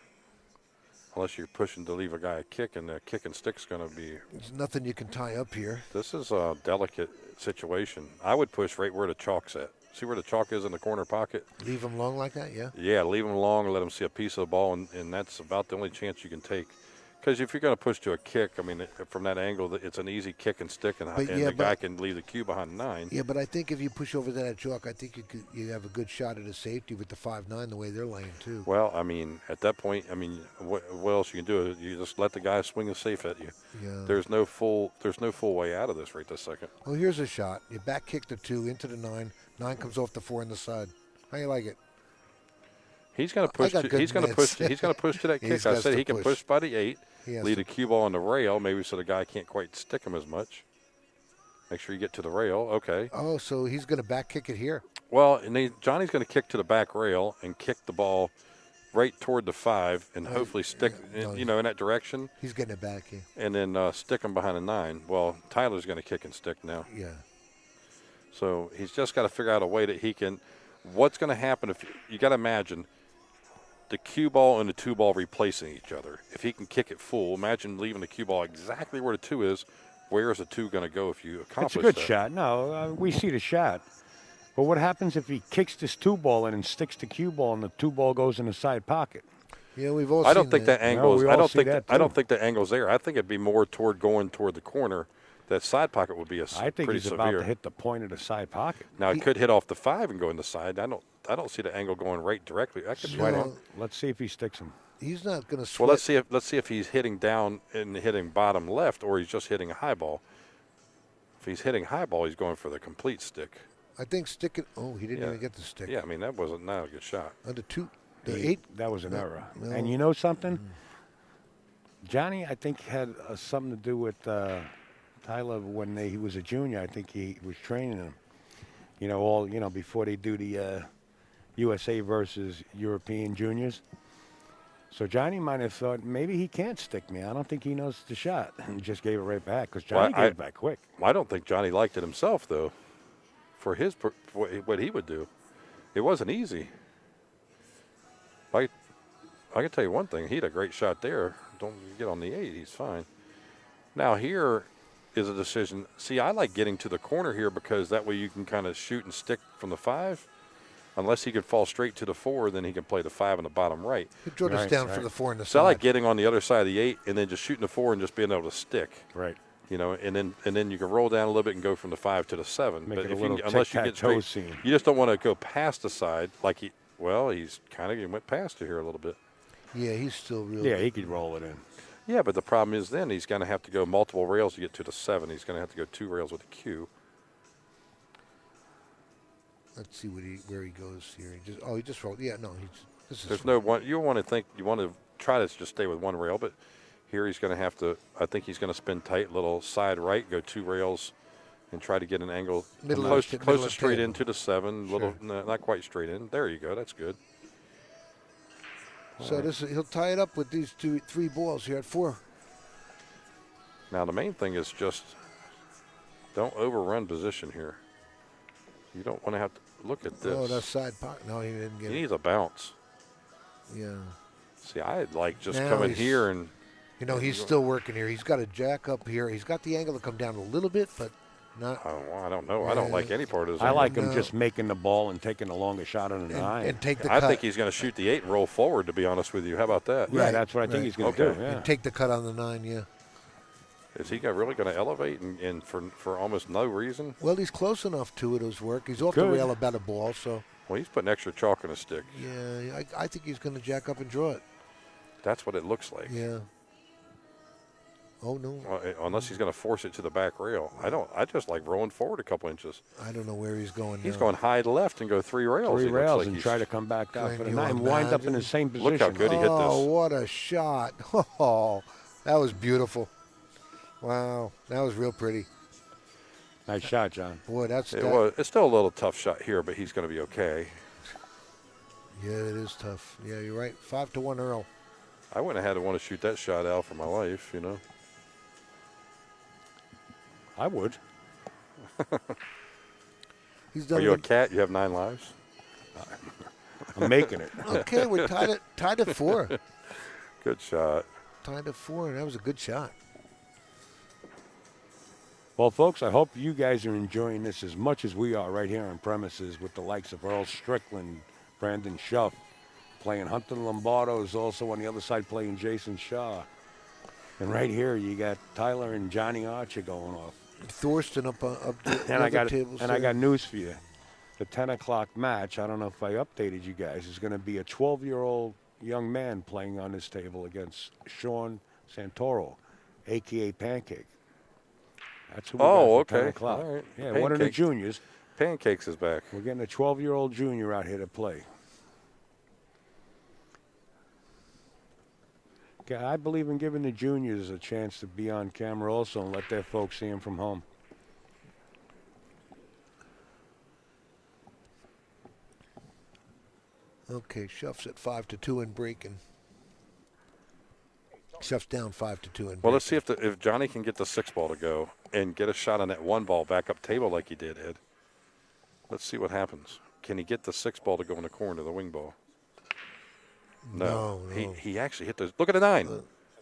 unless you're pushing to leave a guy a kick, and the kick and stick's going to be. There's nothing you can tie up here. This is a delicate situation. I would push right where the chalk's at. See where the chalk is in the corner pocket? Leave him long like that, yeah? Yeah, leave him long and let him see a piece of the ball, and that's about the only chance you can take. Because if you're going to push to a kick, I mean, from that angle, it's an easy kick and stick, and the guy can leave the cue behind the 9. Yeah, but I think if you push over that chalk, I think you have a good shot at a safety with the 5-9 the way they're laying, too. Well, I mean, at that point, I mean, what else you can do? You just let the guy swing a safe at you. Yeah. There's no full way out of this right this second. Well, here's a shot. You back kick the 2 into the 9. 9 comes off the 4 on the side. How you like it? He's going to push. He's going to push. He's going to push to that kick. I said he can push by the 8. Lead a cue ball on the rail, maybe so the guy can't quite stick him as much. Make sure you get to the rail. Okay. Oh, so he's going to back kick it here. Well, and Johnny's going to kick to the back rail and kick the ball right toward the 5 and hopefully stick, in that direction. He's getting it back here. And then stick him behind a 9. Well, Tyler's going to kick and stick now. Yeah. So he's just got to figure out a way that he can. What's going to happen if you got to imagine the cue ball and the 2 ball replacing each other. If he can kick it full, imagine leaving the cue ball exactly where the 2 is. Where is the 2 going to go if you accomplish that? It's a good shot. No, we see the shot. But what happens if he kicks this 2 ball in and sticks the cue ball and the 2 ball goes in the side pocket? Yeah, we've all. I don't think that angle. I don't think the angle's there. I think it'd be more going toward the corner. That side pocket would be I think pretty he's severe. about to hit the point of the side pocket. Now it could hit off the 5 and go in the side. I don't see the angle going right directly. That could be wrong. Let's see if he sticks him. He's not going to. Well, let's see if he's hitting down and hitting bottom left, or he's just hitting a high ball. If he's hitting high ball, he's going for the complete stick. I think stick it. Oh, he didn't even get the stick. Yeah, I mean that wasn't not a good shot. The 8. That was an error. No. And you know something? Johnny, I think, had something to do with Tyler when he was a junior. I think he was training him. Before they do the USA versus European juniors. So Johnny might have thought maybe he can't stick me. I don't think he knows the shot. And he just gave it right back because Johnny gave it back quick. I don't think Johnny liked it himself, though, for what he would do. It wasn't easy. I can tell you one thing. He had a great shot there. Don't get on the 8. He's fine. Now here is a decision. See, I like getting to the corner here because that way you can kind of shoot and stick from the 5. Unless he could fall straight to the 4, then he can play the 5 in the bottom right. He drove us down for the 4 in the side. So I like getting on the other side of the 8 and then just shooting the 4 and just being able to stick. Right. And then you can roll down a little bit and go from the 5 to the 7. Make but it a little unless you get straight, scene. you just don't want to go past the side like he went past it here a little bit. Yeah, he's still really. Yeah, he could roll it in. Yeah, but the problem is then he's going to have to go multiple rails to get to the 7. He's going to have to go 2 rails with the cue. Let's see where he goes here. He just rolled. Yeah, no, There's no one. You want to try to just stay with one rail, but here he's going to have to. I think he's going to spin tight, little side right, go 2 rails, and try to get an angle close to straight into the 7. Sure. Not quite straight in. There you go. That's good. So he'll tie it up with these 3 balls here at 4. Now the main thing is just don't overrun position here. You don't want to have to look at this. Oh, that's side pocket. No, he didn't get He it. needs a bounce. Yeah. See, I'd like just Now coming he's- here and You know, he's still working here. He's got a jack up here. He's got the angle to come down a little bit, but not. I don't know. I don't like any part of this. I like No. him just making the ball and taking the longest shot on the 9. And take the I cut. think he's going to shoot the 8 and roll forward, to be honest with you. How about that? Yeah, Right, that's what I think right. he's going to Okay. do. Yeah. And take the cut on the 9, yeah. Is he really going to elevate and for almost no reason? Well, he's close enough to it. His work. He's off the Good. rail about a ball, so Well, he's putting extra chalk on his stick. yeah, I think he's going to jack up and draw it. That's what it looks like. Yeah. Oh no, Unless he's going to force it to the back rail. I just like rolling forward a couple inches. I don't know where he's going. He's now. going high left and go 3 rails. 3 He looks rails like and he's- try to come back out Can for the you 9 and wind up in the imagine? same position. Look how good he hit Oh, this. what a shot! Oh, that was beautiful. Wow, that was real pretty. Nice shot, John. Boy, that's It's still a little tough shot here, but he's going to be okay. Yeah, it is tough. Yeah, you're right. 5-1 Earl. I wouldn't have had to want to shoot that shot out for my life, you know. I would. He's Are done. you a it. cat? You have 9 lives? I'm making it. Okay, we're tied at 4. Good shot. Tied at 4, and that was a good shot. Well, folks, I hope you guys are enjoying this as much as we are right here on premises with the likes of Earl Strickland, Brandon Schuff, playing Hunter Lombardo is also on the other side playing Jason Shaw. And right here you got Tyler and Johnny Archer going off. Thorsten up the And I got tables. and I got news for you. The 10 o'clock match, I don't know if I updated you guys, is going to be a 12-year-old young man playing on this table against Sean Santoro, a.k.a. Pancake. That's who we got for 10 okay. o'clock. All right. Yeah, one of the Pancake. juniors. Pancakes is back. We're getting a 12-year-old junior out here to play. Okay, I believe in giving the juniors a chance to be on camera also and let their folks see them from home. Okay, Schuff's at 5-2 and breaking. Schuff's down 5-2 and Well, let's see if Johnny can get the 6 ball to go and get a shot on that 1 ball back up table like he did, Ed. Let's see what happens. Can he get the 6 ball to go in the corner, the wing ball? No. No. He actually hit those. Look at the 9.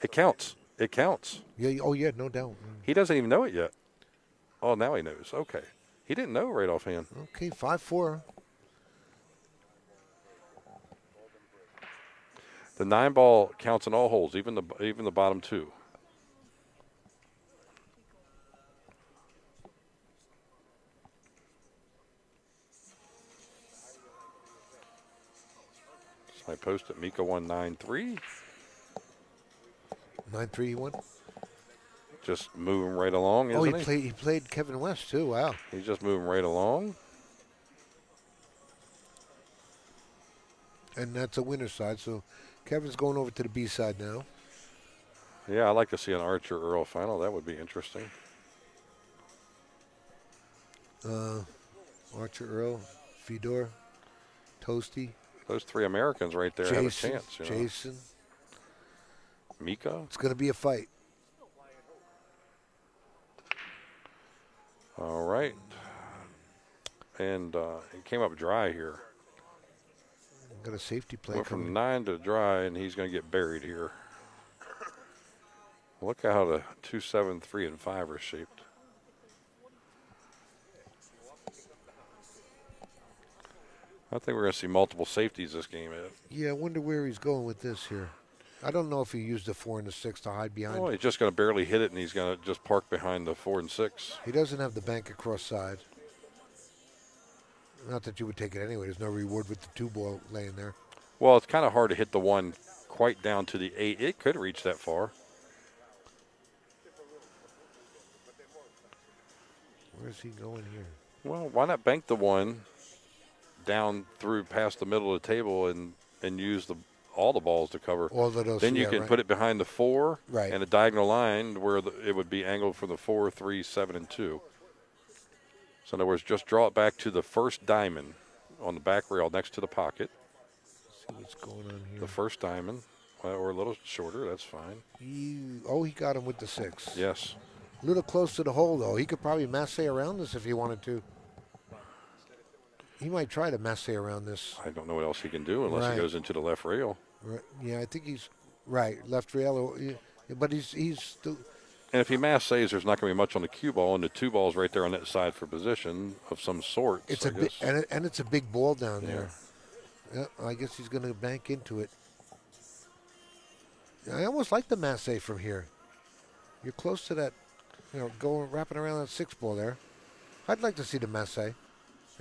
It counts. It counts. Yeah. Oh, yeah. No doubt. He doesn't even know it yet. Oh, now he knows. Okay. He didn't know right offhand. Okay, 5-4. The 9 ball counts in all holes, even the bottom 2. So I posted Mika 193. 9-3 he won. Just moving right along, Oh, isn't he? he played Kevin West too. Wow. He's just moving right along. And that's a winner's side. So Kevin's going over to the B side now. Yeah, I'd like to see an Archer Earl final. That would be interesting. Archer, Earl, Fedor, Toasty, Those 3 Americans right there have a Jason. chance. You know? Jason. Mika. It's going to be a fight. All right. And it came up dry here. Got a safety play Went from coming. 9 to dry, and he's going to get buried here. Look how the 2, 7, 3, and 5 are shaped. I think we're going to see multiple safeties this game, Ed. Yeah, I wonder where he's going with this here. I don't know if he used the 4 and the 6 to hide behind. Oh, he's just going to barely hit it, and he's going to just park behind the 4 and 6. He doesn't have the bank across side. Not that you would take it anyway. There's no reward with the 2 ball laying there. Well, it's kind of hard to hit the 1 quite down to the 8. It could reach that far. Where's he going here? Well, why not bank the 1 down through past the middle of the table and use all the balls to cover? All of those. Then you yeah, can right. put it behind the 4 Right. and a diagonal line where it would be angled for the 4, 3, 7, and 2. So in other words, just draw it back to the first diamond on the back rail next to the pocket. See what's going on here. The first diamond, or a little shorter, that's fine. He got him with the 6. Yes. A little close to the hole, though. He could probably masse around this if he wanted to. He might try to masse around this. I don't know what else he can do unless he goes into the left rail. Right. Yeah, I think he's right. Left rail, but he's still. And if he masses, there's not going to be much on the cue ball, and the 2 ball's right there on that side for position of some sort. It's so and it's a big ball down there. Yeah, I guess he's going to bank into it. I almost like the masse from here. You're close to that, wrapping around that 6 ball there. I'd like to see the masse.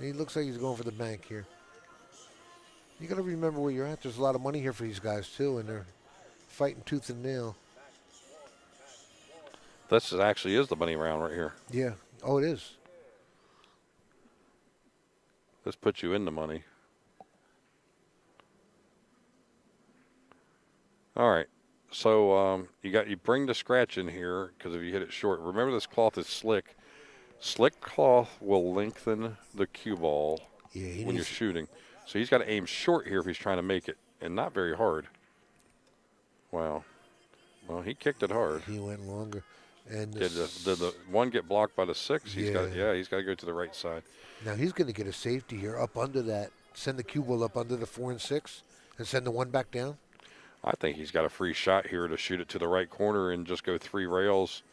He looks like he's going for the bank here. You got to remember where you're at. There's a lot of money here for these guys too, and they're fighting tooth and nail. This actually is the money round right here. Yeah. Oh, it is. This puts you in the money. All right. So you bring the scratch in here because if you hit it short, remember this cloth is slick. Slick cloth will lengthen the cue ball when you're shooting. So he's got to aim short here if he's trying to make it, and not very hard. Wow. Well, he kicked it hard. He went longer. And did the one get blocked by the 6? He's got to go to the right side. Now he's going to get a safety here up under that. Send the cue ball up under the 4 and 6, and send the 1 back down. I think he's got a free shot here to shoot it to the right corner and just go 3 rails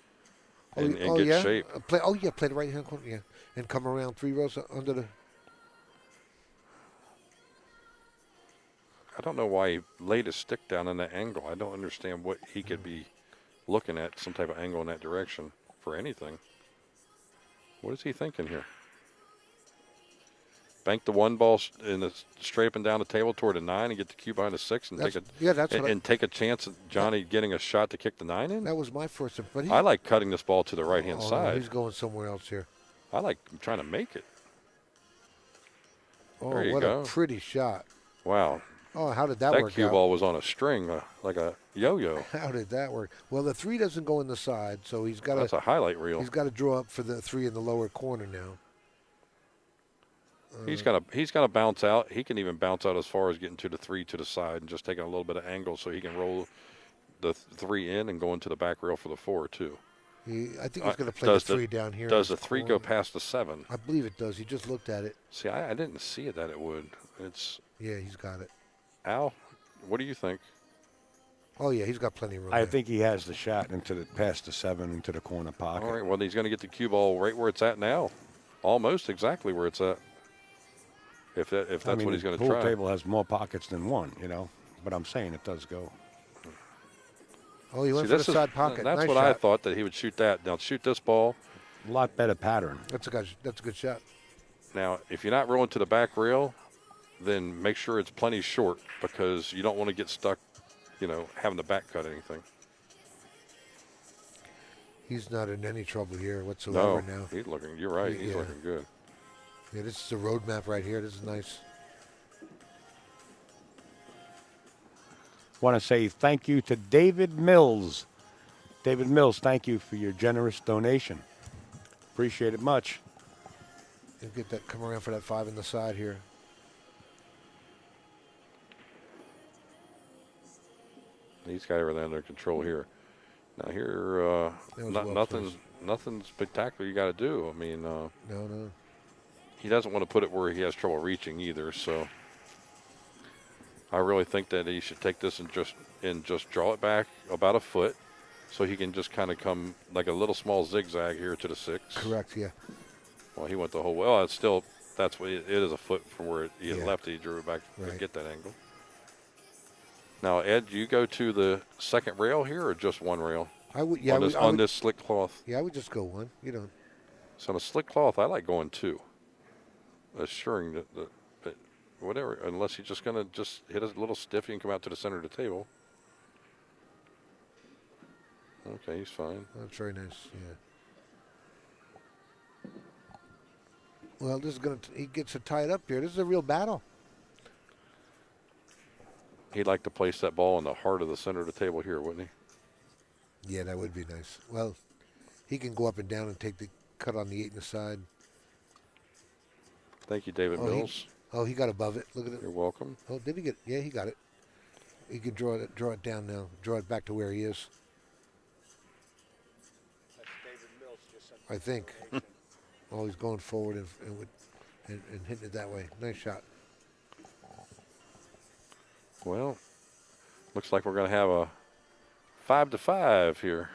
and get shape. Play the right hand corner, and come around 3 rows under the. I don't know why he laid his stick down in that angle. I don't understand what he could be looking at, some type of angle in that direction for anything. What is he thinking here? Bank the 1 ball straight up and down the table toward a 9 and get the cue behind a 6 and take a chance at Johnny getting a shot to kick the 9 in. That was my first. But I like cutting this ball to the right hand side. He's going somewhere else here. I like trying to make it. Oh, there you what go. a pretty shot! Wow. Oh, how did that work out? That cue ball was on a string, like a yo-yo. How did that work? Well, the 3 doesn't go in the side, so he's got That's a highlight reel. He's got to draw up for the 3 in the lower corner now. He's got to bounce out. He can even bounce out as far as getting to the 3 to the side and just taking a little bit of angle so he can roll the 3 in and go into the back rail for the 4 too. I think he's going to play the 3 down here. Does the 3 go past the 7? I believe it does. He just looked at it. See, I didn't see it that it would. Yeah, he's got it. Al, what do you think? Oh, yeah, he's got plenty of room. I think he has the shot past the 7 into the corner pocket. All right, well, he's going to get the cue ball right where it's at now. Almost exactly where it's at. If that's what he's going to try. The pool table has more pockets than 1, but I'm saying it does go. Oh, he went for the side pocket. That's nice what shot. I thought, that he would shoot that. Now, shoot this ball. A lot better pattern. That's a good shot. Now, if you're not rolling to the back rail, then make sure it's plenty short because you don't want to get stuck, having to back cut anything. He's not in any trouble here whatsoever now. He's looking. You're right. He's looking good. Yeah, this is a road map right here. This is nice. Want to say thank you to David Mills. David Mills, thank you for your generous donation. Appreciate it much. And get that, come around for that 5 in the side here. He's got everything under control here. Now here, nothing spectacular you got to do. I mean, no. He doesn't want to put it where he has trouble reaching either. So I really think that he should take this and just draw it back about a foot, so he can just kind of come like a little small zigzag here to the 6. Correct. Yeah. Well, he went the whole way. Well, that's what it is, a foot from where he had left. He drew it back to get that angle. Now, Ed, do you go to the second rail here or just 1 rail? I would. Yeah. On this slick cloth. Yeah, I would just go 1. So on a slick cloth, I like going 2. Assuring that whatever, unless you're just going to hit a little stiff, you can come out to the center of the table. Okay, he's fine. That's very nice. Yeah. Well, this is he gets it tied up here. This is a real battle. He'd like to place that ball in the heart of the center of the table here, wouldn't he? Yeah, that would be nice. Well, he can go up and down and take the cut on the 8 in the side. Thank you, David Mills. Oh, he got above it. Look at it. You're welcome. Oh, did he get? Yeah, he got it. He can draw it down now. Draw it back to where he is. I think. Oh, he's going forward and hitting it that way. Nice shot. Well, looks like we're going to have a 5-5 here.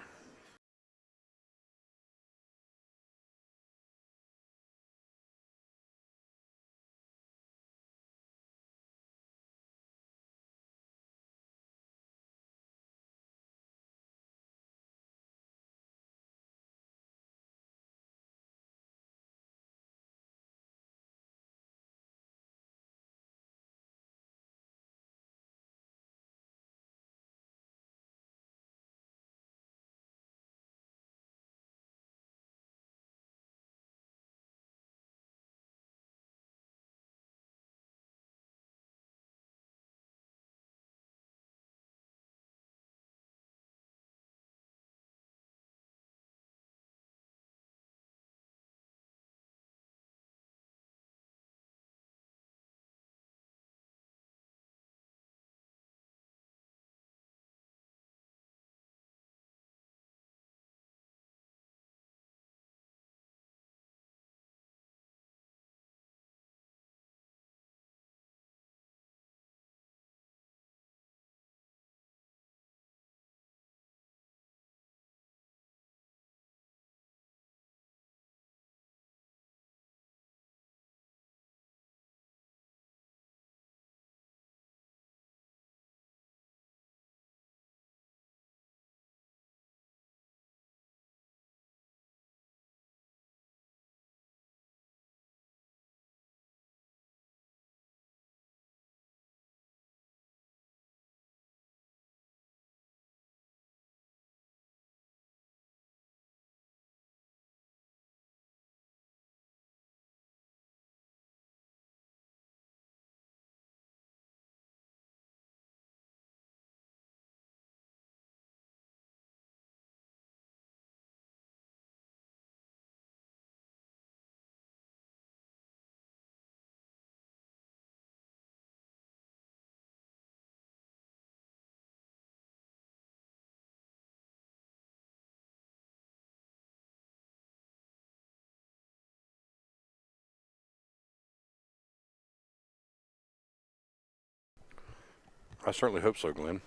I certainly hope so, Glenn.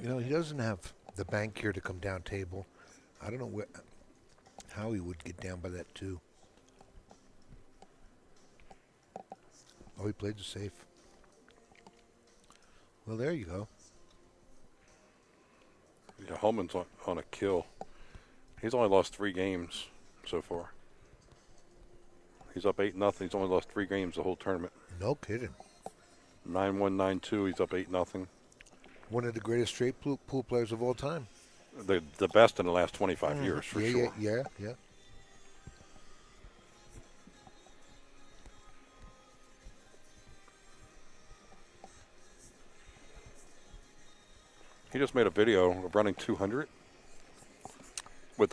You know, he doesn't have the bank here to come down table. I don't know how he would get down by that two. Oh, he played the safe. Well, there you go. Yeah, Holman's on a kill. He's only lost 3 games so far. He's up 8-0. He's only lost 3 games the whole tournament. No kidding. 9-1, 9-2. He's up 8-0. One of the greatest straight pool players of all time. The best in the last 25 years, for sure. Yeah. He just made a video of running 200 with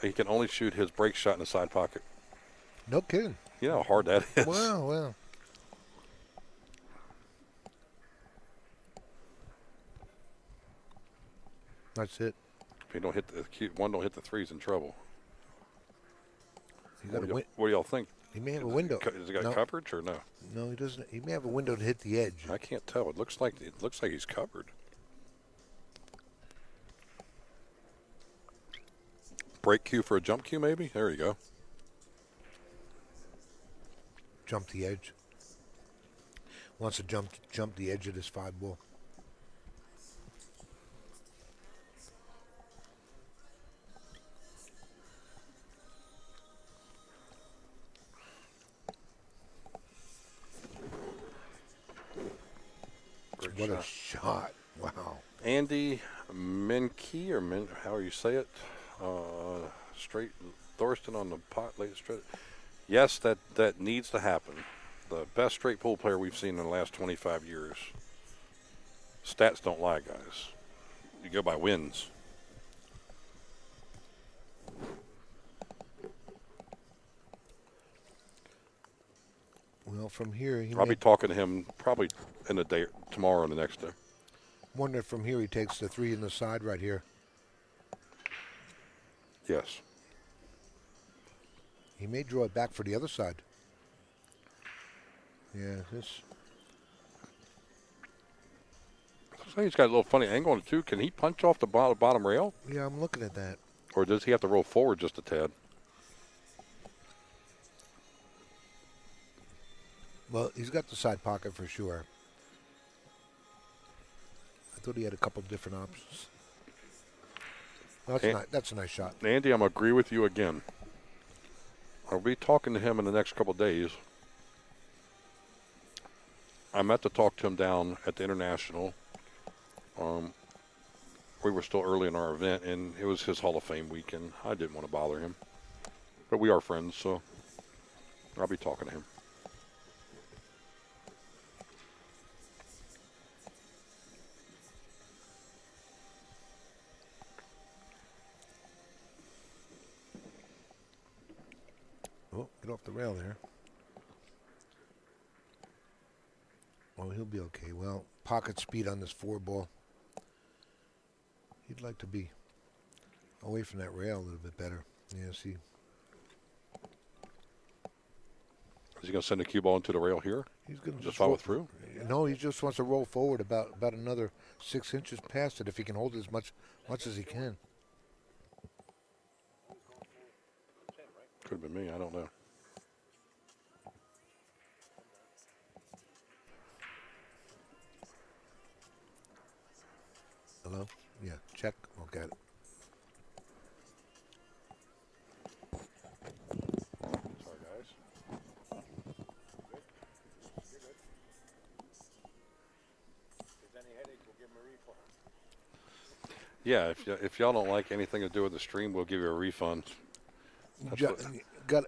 he can only shoot his break shot in the side pocket. No kidding. You know how hard that is. Well. That's it. If you don't hit don't hit the threes, in trouble. What do y'all think? He may have a window. Has he got coverage or no? No, he doesn't. He may have a window to hit the edge. I can't tell. It looks like he's covered. Break cue for a jump cue, maybe. There you go. Jump the edge. Wants to jump the edge of this 5 ball. Great What shot. a shot. Wow. Andy Menke, or how you say it, straight Thorsten on the pot, late straight. Yes, that needs to happen. The best straight pool player we've seen in the last 25 years. Stats don't lie, guys. You go by wins. Well, from here, I'll be talking to him probably in the day, tomorrow or the next day. wonder if from here he takes the 3 in the side right here. Yes. He may draw it back for the other side. Yeah, this. So he's got a little funny angle on it too. Can he punch off the bottom rail, Yeah, I'm looking at that. or does he have to roll forward just a tad? Well, he's got the side pocket for sure. I thought he had a couple different options. That's a nice shot. Andy, I'm going to agree with you again. I'll be talking to him in the next couple of days. I meant to talk to him down at the International. We were still early in our event, and it was his Hall of Fame week, and I didn't want to bother him. But we are friends, so I'll be talking to him. Oh, get off the rail there. Oh, he'll be okay. Well, pocket speed on this 4 ball. He'd like to be away from that rail a little bit better. Yeah, see. Is he going to send a cue ball into the rail here? He's going to Just follow through? No, he just wants to roll forward about another 6 inches past it if he can hold it as much as he can. Could have been me. I don't know. Hello? Yeah, check. Look at it. Sorry, guys. Yeah, if y'all don't like anything to do with the stream, we'll give you a refund. You got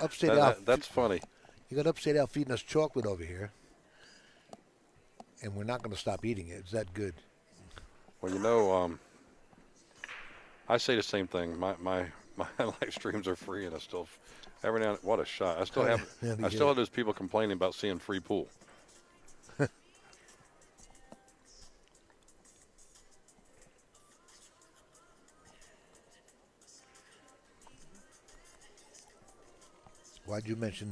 upstate out. That's funny. You got upstate out feeding us chocolate over here, and we're not going to stop eating it. Is that good? Well, you know, I say the same thing. My live streams are free, and I still every now and what a shot. I still have those people complaining about seeing free pool. Why'd you mention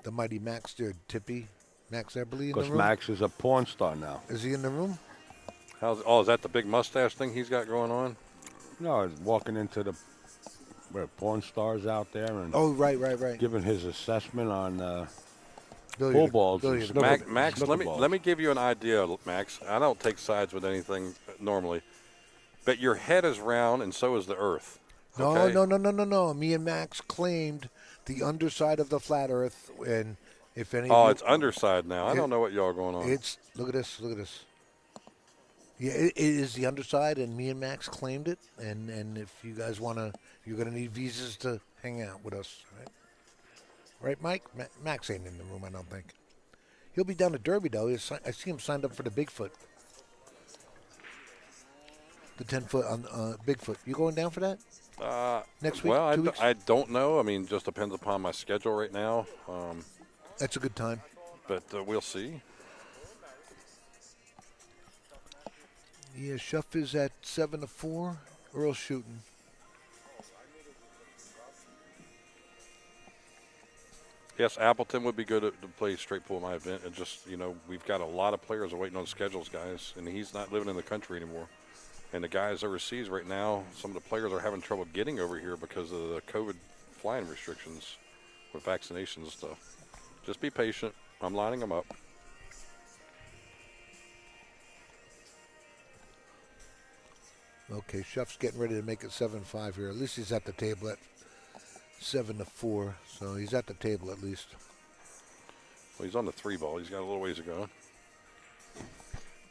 the mighty Max there, Tippy? Max Eberly in the Because room? Max is a porn star now. Is he in the room? Is that the big mustache thing he's got going on? No, he's walking into the porn stars out there and Oh, right. giving his assessment on Billiard- pool balls. billiard- And snooker- Max, snooker let me give you an idea, Max. I don't take sides with anything normally, but your head is round and so is the Earth. Okay? No. Me and Max claimed the underside of the flat Earth, and if any. Oh, it's underside now. I don't know what y'all are going on. It's look at this. Yeah, it is the underside, and me and Max claimed it. And if you guys wanna, you're gonna need visas to hang out with us, right? Right, Mike? Max ain't in the room, I don't think. He'll be down at Derby though. I see him signed up for the Bigfoot. The 10-foot on Bigfoot. You going down for that? Next week? Well, 2 weeks? I don't know. I mean, just depends upon my schedule right now. That's a good time. But we'll see. Yeah, Shuff is at 7-4. Earl's shooting. Yes, Appleton would be good to play straight pool in my event. And just, we've got a lot of players waiting on schedules, guys. And he's not living in the country anymore. And the guys overseas right now, some of the players are having trouble getting over here because of the COVID flying restrictions with vaccinations and stuff. Just be patient. I'm lining them up. Okay, Shuff's getting ready to make it 7-5 here. At least he's at the table at 7-4. So he's at the table at least. Well, he's on the 3 ball. He's got a little ways to go.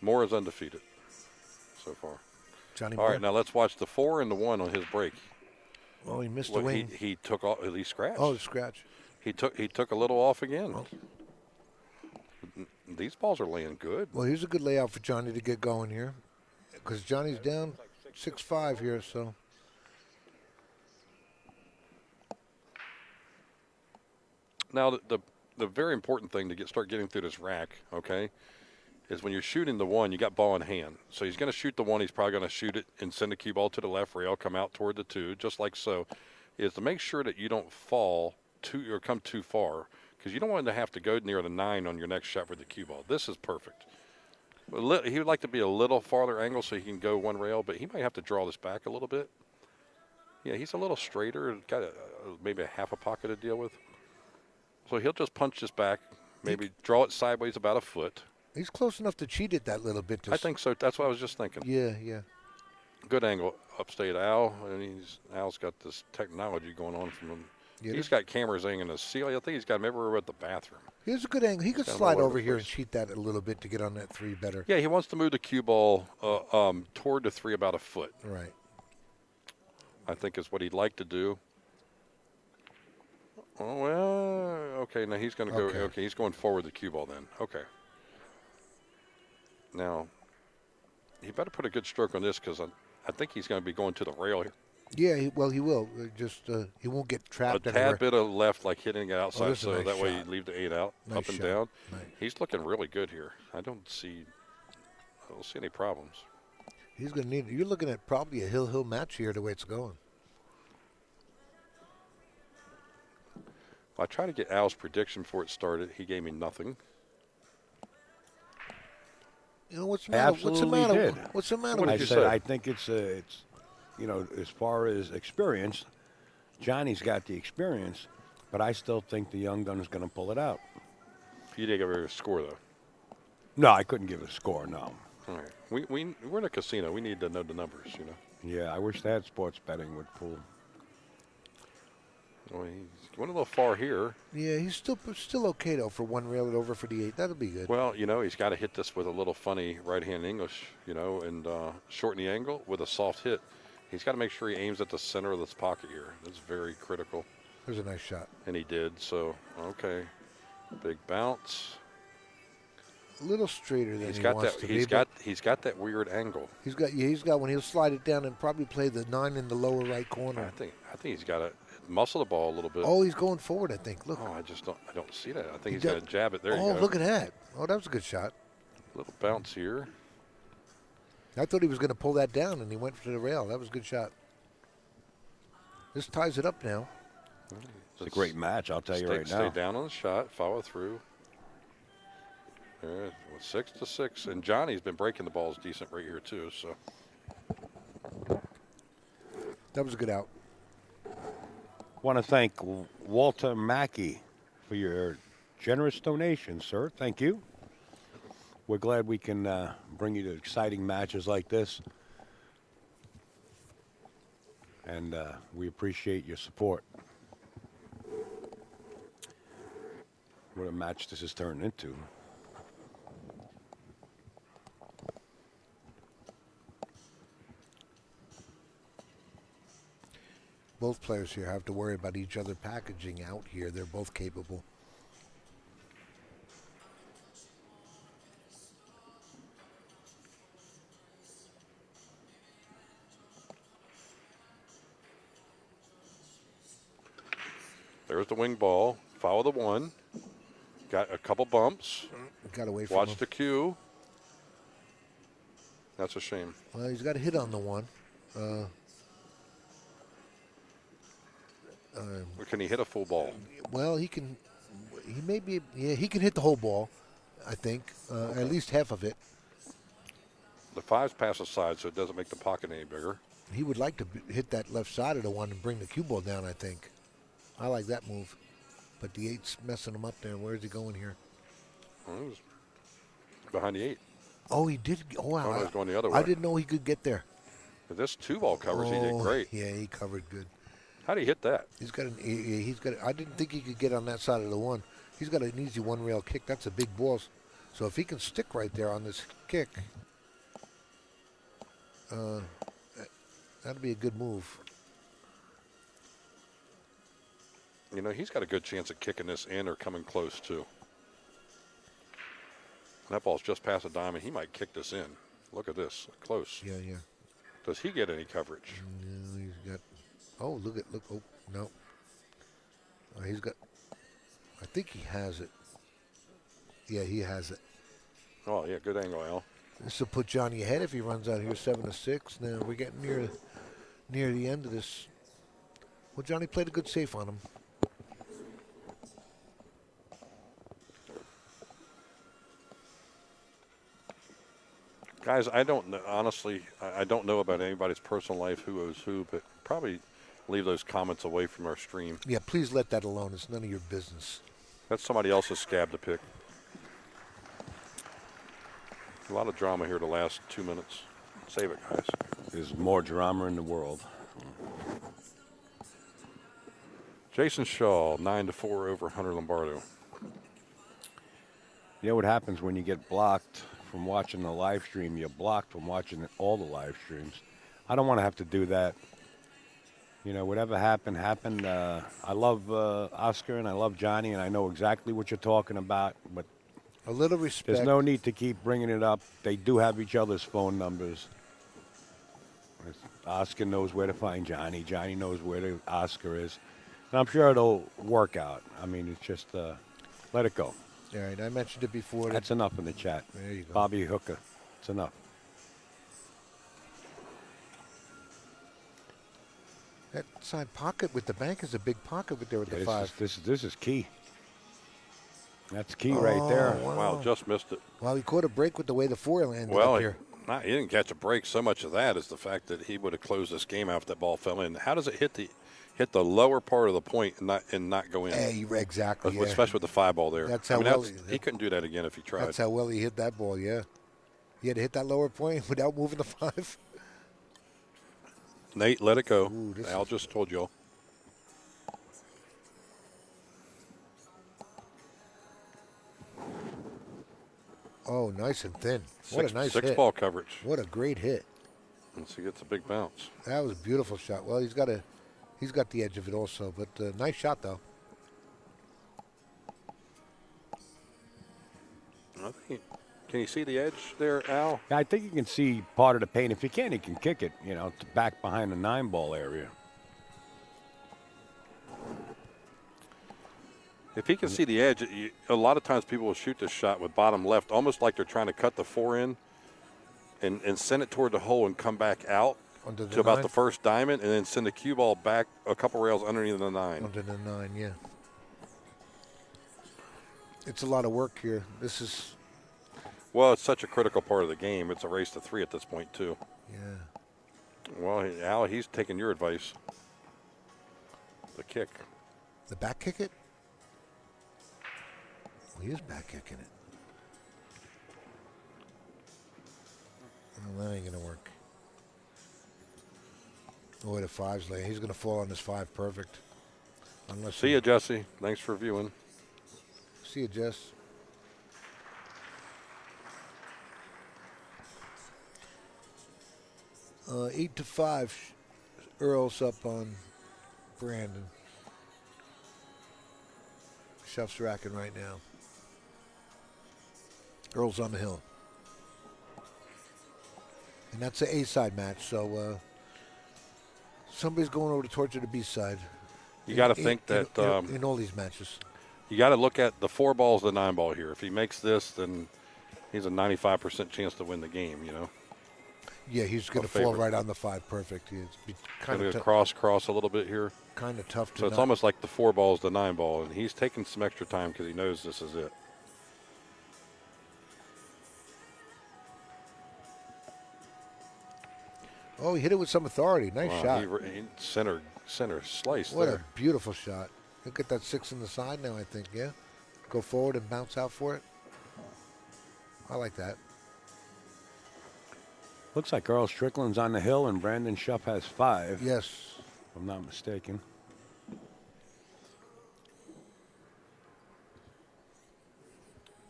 Moore is undefeated so far. Johnny All Moore. right, now let's watch the 4 and the 1 on his break. Oh, he missed Well, the wing. he took off, at least scratched. Oh, the scratch. He took a little off again. Oh. These balls are laying good. Well, here's a good layout for Johnny to get going here, because Johnny's down 6-5 here. So Now, the very important thing to start getting through this rack, okay, is when you're shooting the 1, you got ball in hand. So he's going to shoot the 1. He's probably going to shoot it and send the cue ball to the left rail, come out toward the 2, just like so. Is to make sure that you don't fall or come too far, because you don't want to have to go near the 9 on your next shot for the cue ball. This is perfect. He would like to be a little farther angle so he can go 1 rail, but he might have to draw this back a little bit. Yeah, he's a little straighter, got maybe a half a pocket to deal with. So he'll just punch this back, maybe draw it sideways about a foot. he's close enough to cheat it that little bit. I think so. That's what I was just thinking. Yeah, yeah. Good angle upstate Al, and Al's got this technology going on from him. Yeah, He's got cameras hanging in the ceiling. I think he's got them everywhere at the bathroom. Here's a good angle. He could Got him slide all over over the here and place. cheat that a little bit to get on that 3 better. Yeah, he wants to move the cue ball toward the 3 about a foot. Right. I think is what he'd like to do. Oh, well, okay, now he's going to go, okay, he's going forward the cue ball then. Okay. Now, he better put a good stroke on this because I think he's going to be going to the rail here. Yeah, he will. Just he won't get trapped A anywhere. tad bit of left, like hitting it outside, this is a so nice that way shot. you leave the 8 out, Nice up and shot. down. Nice. He's looking really good here. I don't see any problems. He's going to need. You're looking at probably a hill match here the way it's going. I tried to get Al's prediction before it started. He gave me nothing. You know what's the matter? Absolutely did. What's the matter What with I did you said say? I think it's as far as experience, Johnny's got the experience, but I still think the young gun is going to pull it out. You didn't give her a score, though. No, I couldn't give it a score. No. All right. We're in a casino. We need to know the numbers, you know. Yeah, I wish they had sports betting with pool. Well, he went a little far here. Yeah, he's still okay though for 1 rail it over for the 8. That'll be good. Well, you know, he's got to hit this with a little funny right-hand English, you know, and shorten the angle with a soft hit. He's got to make sure he aims at the center of this pocket here. That's very critical. There's a nice shot. And he did, so, okay. Big bounce. A little straighter than He's he got wants that. to He's be. but got that weird angle. He's got when he'll slide it down and probably play the 9 in the lower right corner. I think he's got to muscle the ball a little bit. Oh, he's going forward. I think. Look. Oh, I don't see that. I think He he's does- going to jab it. There you Oh, go. look at that. Oh, that was a good shot. Little bounce here. I thought he was going to pull that down, and he went to the rail. That was a good shot. This ties it up now. It's a great match, I'll tell you right Stay now. down on the shot, follow through. There, 6-6, and Johnny's been breaking the balls decent right here too. So That was a good out. Want to thank Walter Mackey for your generous donation, sir. Thank you. We're glad we can bring you to exciting matches like this. And we appreciate your support. What a match this has turned into. Both players here have to worry about each other packaging out here. They're both capable. there's the wing ball. Follow the 1. Got a couple bumps. Got away from Watch him. the cue. That's a shame. Well, he's got a hit on the 1. Or can he hit a full ball? Well, he can. He may be. Yeah, he can hit the whole ball. I think at least half of it. The 5's past the side, so it doesn't make the pocket any bigger. He would like to hit that left side of the 1 and bring the cue ball down. I think. I like that move. But the 8's messing him up there. Where's he going here? Well, it was behind the 8. Oh, he did. Oh, wow. Oh, no, he's going the other way. I didn't know he could get there. But this 2-ball covers, he did Oh, great. Yeah, he covered good. How do you hit that? He's got I didn't think he could get on that side of the 1. He's got an easy 1 rail kick. That's a big balls. So if he can stick right there on this kick, that'd be a good move. You know, he's got a good chance of kicking this in or coming close, too. That ball's just past the diamond. He might kick this in. Look at this. Close. Yeah, yeah. Does he get any coverage? No, he's got. Oh, look. Oh, no. He's got. I think he has it. Yeah, he has it. Oh, yeah, good angle, Al. This will put Johnny ahead if he runs out here 7-6. Now we're getting near the end of this. Well, Johnny played a good safe on him. Guys, I don't know, honestly, I don't know about anybody's personal life, who owes who, but probably leave those comments away from our stream. Yeah, please let that alone. It's none of your business. That's somebody else's scab to pick. A lot of drama here the last 2 minutes. Save it, guys. There's more drama in the world. Jason Shaw, 9-4 over Hunter Lombardo. You know what happens when you get blocked from watching the live stream? You're blocked from watching all the live streams. I don't want to have to do that. You know, whatever happened, happened. I love Oscar and I love Johnny, and I know exactly what you're talking about, but A little respect. there's no need to keep bringing it up. They do have each other's phone numbers. Oscar knows where to find Johnny. Johnny knows where Oscar is. And I'm sure it'll work out. I mean, it's just let it go. All right, I mentioned it before. That's enough in the chat. There you go. Bobby Hooker. It's enough. That side pocket with the bank is a big pocket with there with the This 5. this is key. That's key right there. Wow, just missed it. Well, he caught a break with the way the 4 landed Well, up here. he didn't catch a break. So much of that is the fact that he would have closed this game out if that ball fell in. How does it hit the lower part of the point and not go in? Hey, exactly. Yeah. Especially with the 5 ball there. That's how well he couldn't do that again if he tried. That's how well he hit that ball. Yeah, he had to hit that lower point without moving the 5. Nate, let it go. Ooh, Al just told y'all. Oh, nice and thin. What a nice six hit. ball coverage. What a great hit. Once he gets a big bounce. That was a beautiful shot. Well, he's got the edge of it also, but nice shot though. Can you see the edge there, Al? I think you can see part of the paint. If you can, you can kick it, to back behind the 9-ball area. If he can see the edge, a lot of times people will shoot this shot with bottom left, almost like they're trying to cut the 4 in and send it toward the hole and come back out to about the first diamond, and then send the cue ball back a couple rails underneath the 9. Under the 9, yeah. It's a lot of work here. This is. Well, it's such a critical part of the game. It's a race to 3 at this point, too. Yeah. Well, Al, he's taking your advice. The kick. The back kick it? Well, he is back kicking it. Well, that ain't going to work. Oh, wait, the 5's laying. He's going to fall on this 5 perfect. See you, Jesse. Thanks for viewing. See you, Jess. Uh, 8-5. Earl's up on Brandon. Shuff's racking right now. Earl's on the hill. And that's an A-side match, so somebody's going over to torture the B-side. You got to think that in all these matches. You got to look at the 4 balls, the 9 ball here. If he makes this, then he's a 95% chance to win the game, Yeah, he's going to fall right on the 5 perfect. It's kind of cross a little bit here. Kind of tough to. So it's almost like the 4 balls, the 9 ball, and he's taking some extra time because he knows this is it. Oh, he hit it with some authority. Nice shot. He center slice. What there. a beautiful shot. Look at that 6 in the side now, I think, yeah? Go forward and bounce out for it. I like that. Looks like Earl Strickland's on the hill and Brandon Schuff has 5. Yes. If I'm not mistaken.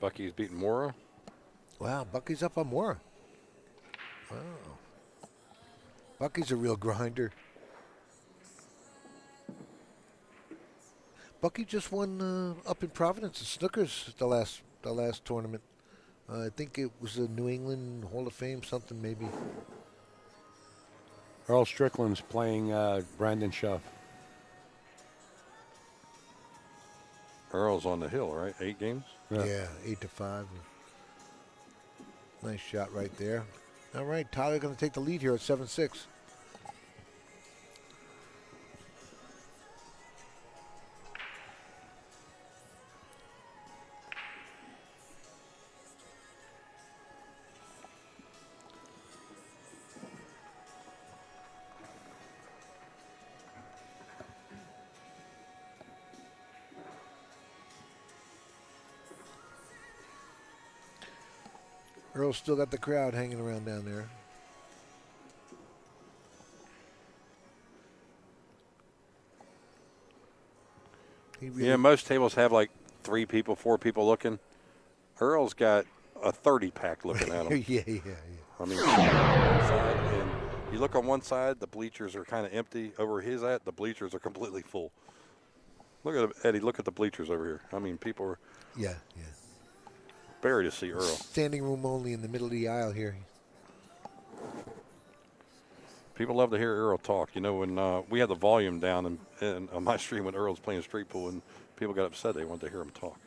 Bucky's beating Mora. Wow, Bucky's up on more. Wow. Bucky's a real grinder. Bucky just won up in Providence at Snookers the last tournament. I think it was a New England Hall of Fame, something maybe. Earl Strickland's playing Brandon Schuff. Earl's on the hill, right? 8 games? Yeah, 8-5. Nice shot right there. All right, Tyler going to take the lead here at 7-6. Earl's still got the crowd hanging around down there. Yeah, most tables have like 3 people, 4 people looking. Earl's got a 30-pack looking at him. yeah. I mean, one side, and you look on one side, the bleachers are kind of empty. Over his the bleachers are completely full. Look at Eddie. Look at the bleachers over here. I mean, people are Yeah. buried to see Earl. Standing room only in the middle of the aisle here. People love to hear Earl talk. You know, when we had the volume down and on my stream when Earl's playing street pool, and people got upset, they wanted to hear him talk.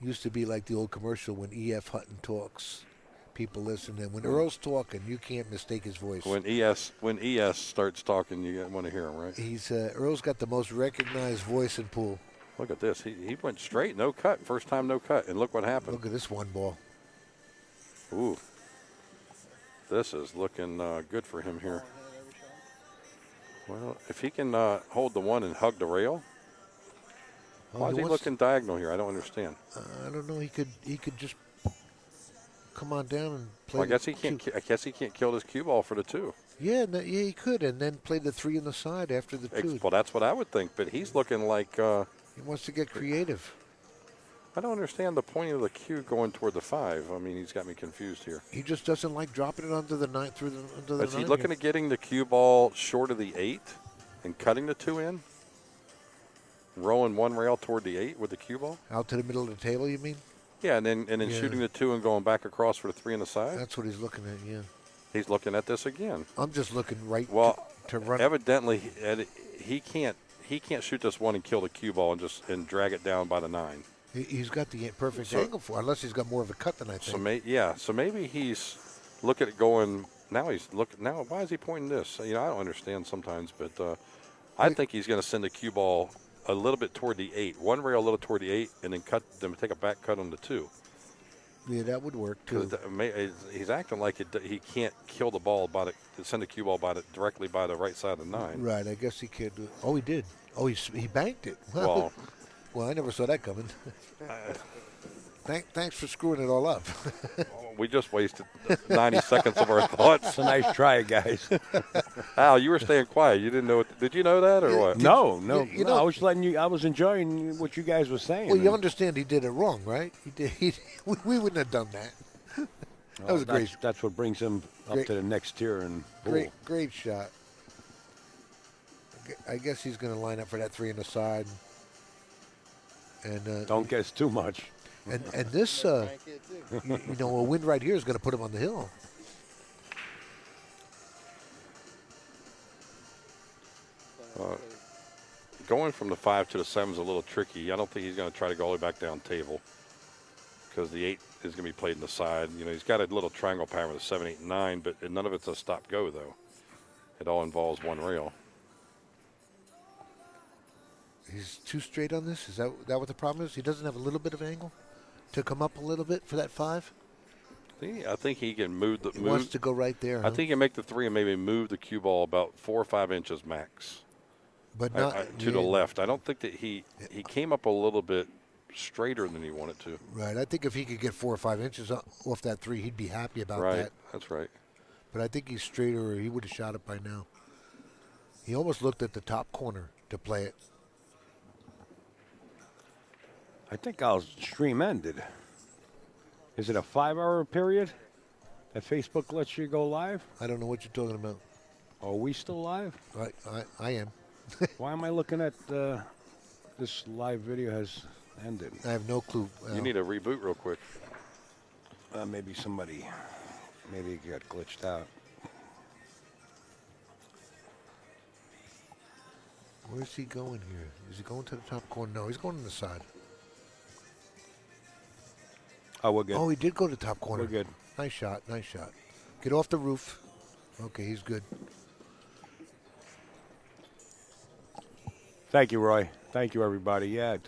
Used to be like the old commercial when E.F. Hutton talks. People listen, and when Earl's talking, you can't mistake his voice. When ES starts talking, you want to hear him, right? He's Earl's got the most recognized voice in pool. Look at this. He went straight, no cut. First time, no cut. And look what happened. Look at this one ball. Ooh. This is looking good for him here. Well, if he can hold the one and hug the rail. Why is he looking diagonal here? I don't understand. I don't know. He could just come on down and play. Well, I guess he can't kill this cue ball for the 2. Yeah, he could, and then play the 3 on the side after the 2. Well, that's what I would think. But he's looking like he wants to get creative. I don't understand the point of the cue going toward the 5. I mean, he's got me confused here. He just doesn't like dropping it onto the 9 through the. Is he looking at getting the cue ball short of the 8 and cutting the 2 in? Rolling one rail toward the 8 with the cue ball? Out to the middle of the table, you mean? Yeah, and then shooting the 2 and going back across for the 3 on the side? That's what he's looking at, yeah. He's looking at this again. I'm just looking right to run. Evidently, he can't shoot this one and kill the cue ball and drag it down by the 9. He's got the perfect angle for it, unless he's got more of a cut than I think. So maybe he's looking at going, now why is he pointing this? You know, I don't understand sometimes, but I think he's going to send the cue ball a little bit toward the 8, one rail a little toward the 8, and then take a back cut on the 2. Yeah, that would work too. He's acting like he can't kill the ball send the cue ball directly by the right side of the 9. Right, I guess he can't do it. Oh, he did. Oh, he banked it. Well, I never saw that coming. Thanks for screwing it all up. we just wasted 90 seconds of our thoughts. It's a nice try, guys. Al, you were staying quiet. You didn't know it. Did you know that or what? No. You know, I was letting you. I was enjoying what you guys were saying. Well, you understand he did it wrong, right? We wouldn't have done that. That was great. That's what brings him up to the next tier and great shot. I guess he's going to line up for that 3 on the side. And don't guess too much. And this, a win right here is going to put him on the hill. Going from the 5 to the 7 is a little tricky. I don't think he's going to try to go all the way back down table because the 8 is going to be played in the side. You know, he's got a little triangle pattern with a 7, 8, and 9, but none of it's a stop-go, though. It all involves one rail. He's too straight on this? Is that what the problem is? He doesn't have a little bit of angle to come up a little bit for that 5? I think he can move the. He wants to go right there. I think he can make the 3 and maybe move the cue ball about 4 or 5 inches max. But not to the left. I don't think that he came up a little bit straighter than he wanted to. Right. I think if he could get 4 or 5 inches off that 3, he'd be happy about that. Right. That's right. But I think he's straighter, or he would have shot it by now. He almost looked at the top corner to play it. I think our stream ended. Is it a 5-hour period that Facebook lets you go live? I don't know what you're talking about. Are we still live? I am. Why am I looking at this live video has ended? I have no clue. You need a reboot real quick. Maybe it got glitched out. Where's he going here? Is he going to the top corner? No, he's going on the side. Oh, we're good. Oh, he did go to the top corner. We're good. Nice shot. Nice shot. Get off the roof. Okay, he's good. Thank you, Roy. Thank you, everybody. Yeah,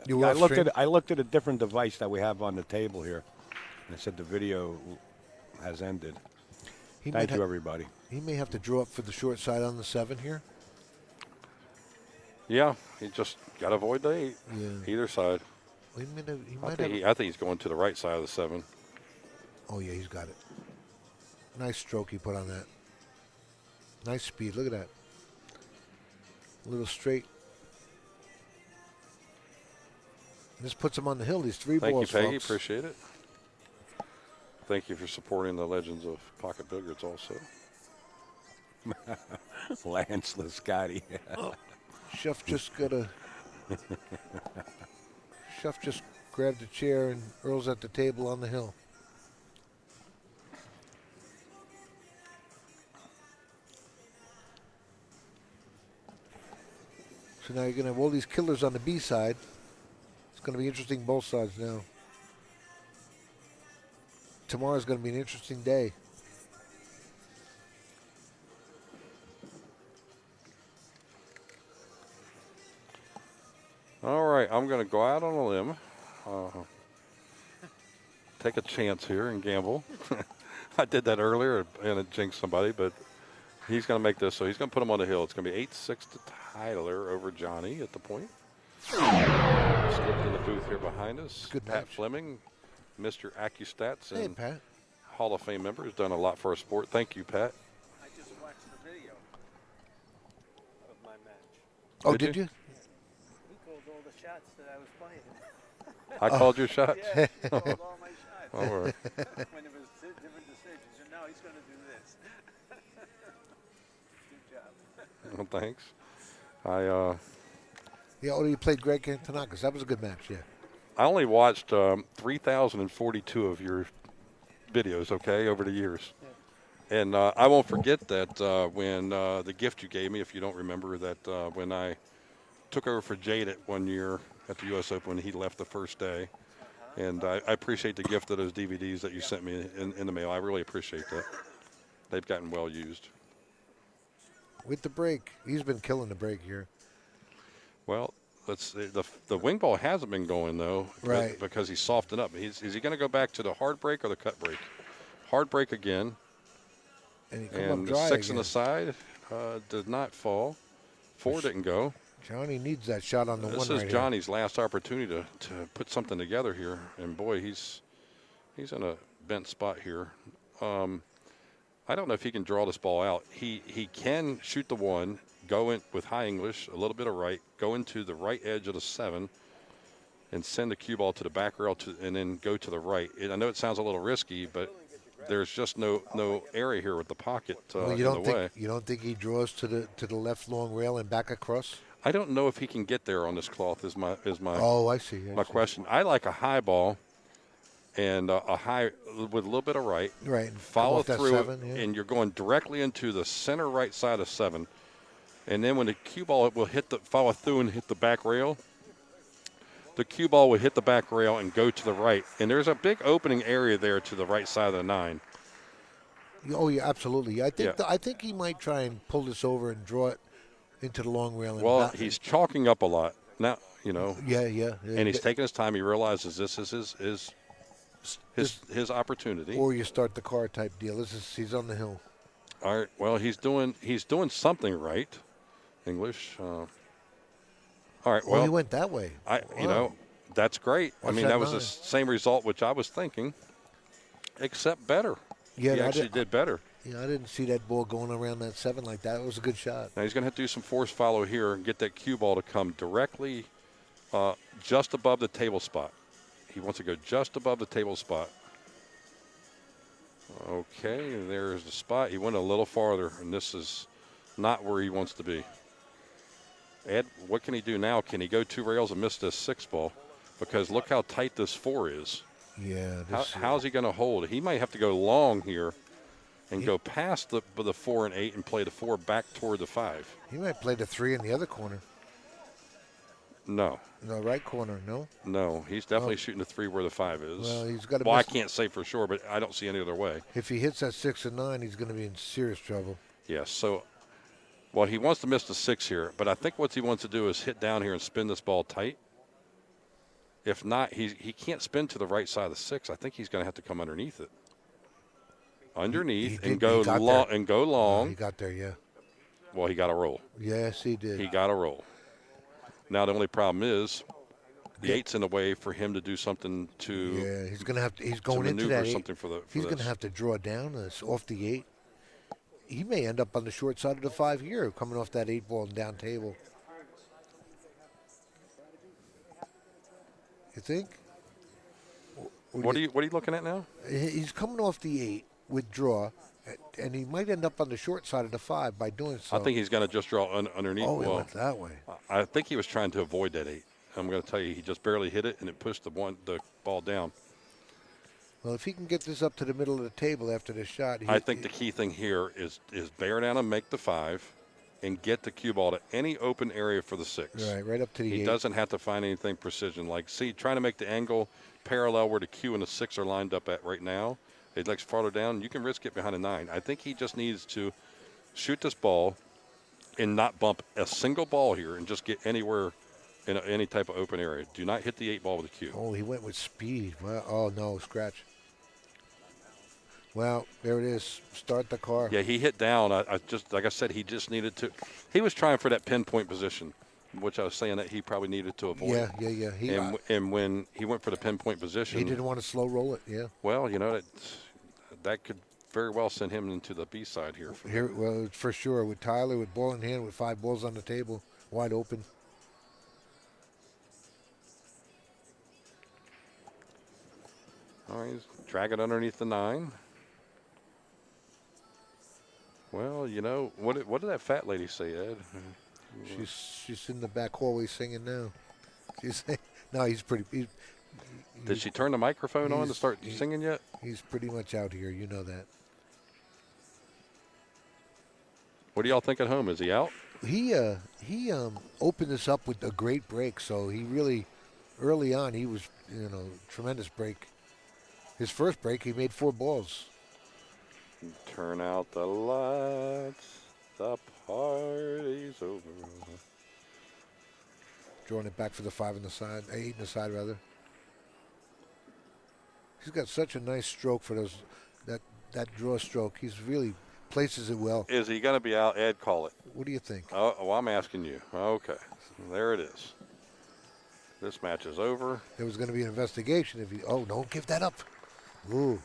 I looked at a different device that we have on the table here, and it said the video has ended. Thank you, everybody. He may have to draw up for the short side on the 7 here. Yeah, he just got to avoid the 8. Yeah. Either side. Well, I think he's going to the right side of the 7. Oh, yeah, he's got it. Nice stroke he put on that. Nice speed. Look at that. A little straight. This puts him on the hill. These 3 balls, Thank you, Peggy. folks. Appreciate it. Thank you for supporting the legends of pocket billiards also. Lanceless Scotty. Chef just got a... Chef just grabbed a chair and Earl's at the table on the hill. So now you're going to have all these killers on the B side. It's going to be interesting both sides now. Tomorrow's going to be an interesting day. All right, I'm going to go out on a limb. Take a chance here and gamble. I did that earlier and it jinxed somebody, but he's going to make this, so he's going to put him on the hill. It's going to be 8-6 to Tyler over Johnny at the point. Slipped in the booth here behind us. Good Pat match. Fleming, Mr. AccuStats Hey, and Pat. Hall of Fame member, has done a lot for our sport. Thank you, Pat. I just watched the video of my match. Oh, Did did you? He called all the shots that I was playing. I called your shots. Yeah, he called all my shots. All right. When there was different decisions. And now he's going to do this. Good job. Well, thanks. Yeah, oh, you played Greg Tanaka's. That was a good match, yeah. I only watched 3,042 of your videos, okay, over the years. And I won't forget that when the gift you gave me, if you don't remember, that when I took over for Jade at 1 year at the U.S. Open, he left the first day. And I appreciate the gift of those DVDs that you sent me in the mail. I really appreciate that. They've gotten well used. With the break. He's been killing the break here. Well, the wing ball hasn't been going, though, Right. because he's softened up. Is he going to go back to the hard break or the cut break? Hard break again. And he come And up the dry 6 on again. the side did not fall. 4 didn't go. Johnny needs that shot on the This one is right Johnny's last opportunity to put something together here. And, boy, he's in a bent spot here. I don't know if he can draw this ball out. He can shoot the 1, go in with high English, a little bit of right, go into the right edge of the 7, and send the cue ball to the back rail and then go to the right. I know it sounds a little risky, but there's just no area here with the pocket Well, in the way. you don't think he draws to the left long rail and back across? I don't know if he can get there on this cloth is my Oh, I see. my question. I like a high ball and a high with a little bit of right. Right. and Follow come off that through 7, it, yeah. and you're going directly into the center right side of 7. And then when the cue ball will follow through and hit the back rail, the cue ball will hit the back rail and go to the right. And there's a big opening area there to the right side of the 9. Oh, yeah, absolutely. I think Yeah. I think he might try and pull this over and draw it into the long rail. And Well, not- he's chalking up a lot now, yeah. and he's taking his time. He realizes this is his opportunity. Or you start the car type deal. He's on the hill. All right. Well, he's doing something right. English. All right. Well, he Well, went that way. Wow. that's great. I What's mean, that that was the 9? same result which I was thinking, except better. Yeah, he I actually did- did better. Yeah, I didn't see that ball going around that 7 like that. It was a good shot. Now he's going to have to do some force follow here and get that cue ball to come directly just above the table spot. He wants to go just above the table spot. Okay, there's the spot. He went a little farther, and this is not where he wants to be. Ed, what can he do now? Can he go 2 rails and miss this 6 ball? Because look how tight this 4 is. Yeah. How's he going to hold? He might have to go long here and go past the 4 and 8 and play the 4 back toward the 5. He might play the 3 in the other corner. No. No, right corner, no? No, he's definitely shooting the 3 where the 5 is. Well, he's got to. Well, I can't say for sure, but I don't see any other way. If he hits that 6 and 9, he's going to be in serious trouble. Yes, so, well, he wants to miss the 6 here, but I think what he wants to do is hit down here and spin this ball tight. If not, he can't spin to the right side of the 6. I think he's going to have to come underneath it. Underneath and go long and go long. He got there, yeah. Well, he got a roll. Yes, he did. He got a roll. Now the only problem is the 8's in the way for him to do something to. Yeah, he's going to have to. He's going into that 8. Something for he's going to have to draw down this off the 8. He may end up on the short side of the 5 here, coming off that 8 ball and down table. You think? What are you looking at now? He's coming off the 8 with draw, and he might end up on the short side of the 5 by doing so. I think he's going to just draw underneath. Oh, he went that way. I think he was trying to avoid that 8. I'm going to tell you, he just barely hit it, and it pushed the ball down. Well, if he can get this up to the middle of the table after this shot, I think the key thing here is bear down and make the 5, and get the cue ball to any open area for the 6. Right up to the 8. He doesn't have to find anything precision. Like, see, trying to make the angle parallel where the cue and the 6 are lined up at right now. It likes farther down. You can risk it behind a 9. I think he just needs to shoot this ball and not bump a single ball here and just get anywhere in any type of open area. Do not hit the 8 ball with a cue. Oh, he went with speed. Well, oh, no, scratch. Well, there it is. Start the car. Yeah, he hit down. I just, like I said, he just needed to. He was trying for that pinpoint position, which I was saying that he probably needed to avoid. Yeah. And when he went for the pinpoint position, he didn't want to slow roll it. Yeah. Well, you know that could very well send him into the B side here. Well, for sure. With Tyler, with ball in hand, with 5 balls on the table, wide open. All right, drag it underneath the 9. Well, you know, what did that fat lady say, Ed? She's in the back hallway singing now. She's saying, no, he's pretty. Did she turn the microphone on to start singing yet? He's pretty much out here. You know that. What do y'all think at home? Is he out? He opened this up with a great break. So he really, early on, he was, tremendous break. His first break, he made 4 balls. Turn out the lights, the party's over. Drawing it back for the 5 on the side, 8 on the side rather. He's got such a nice stroke for that draw stroke. He's really places it well. Is he going to be out? Ed, call it. What do you think? Oh, well, I'm asking you. Okay, there it is. This match is over. There was going to be an investigation if he. Oh, don't give that up. Ooh.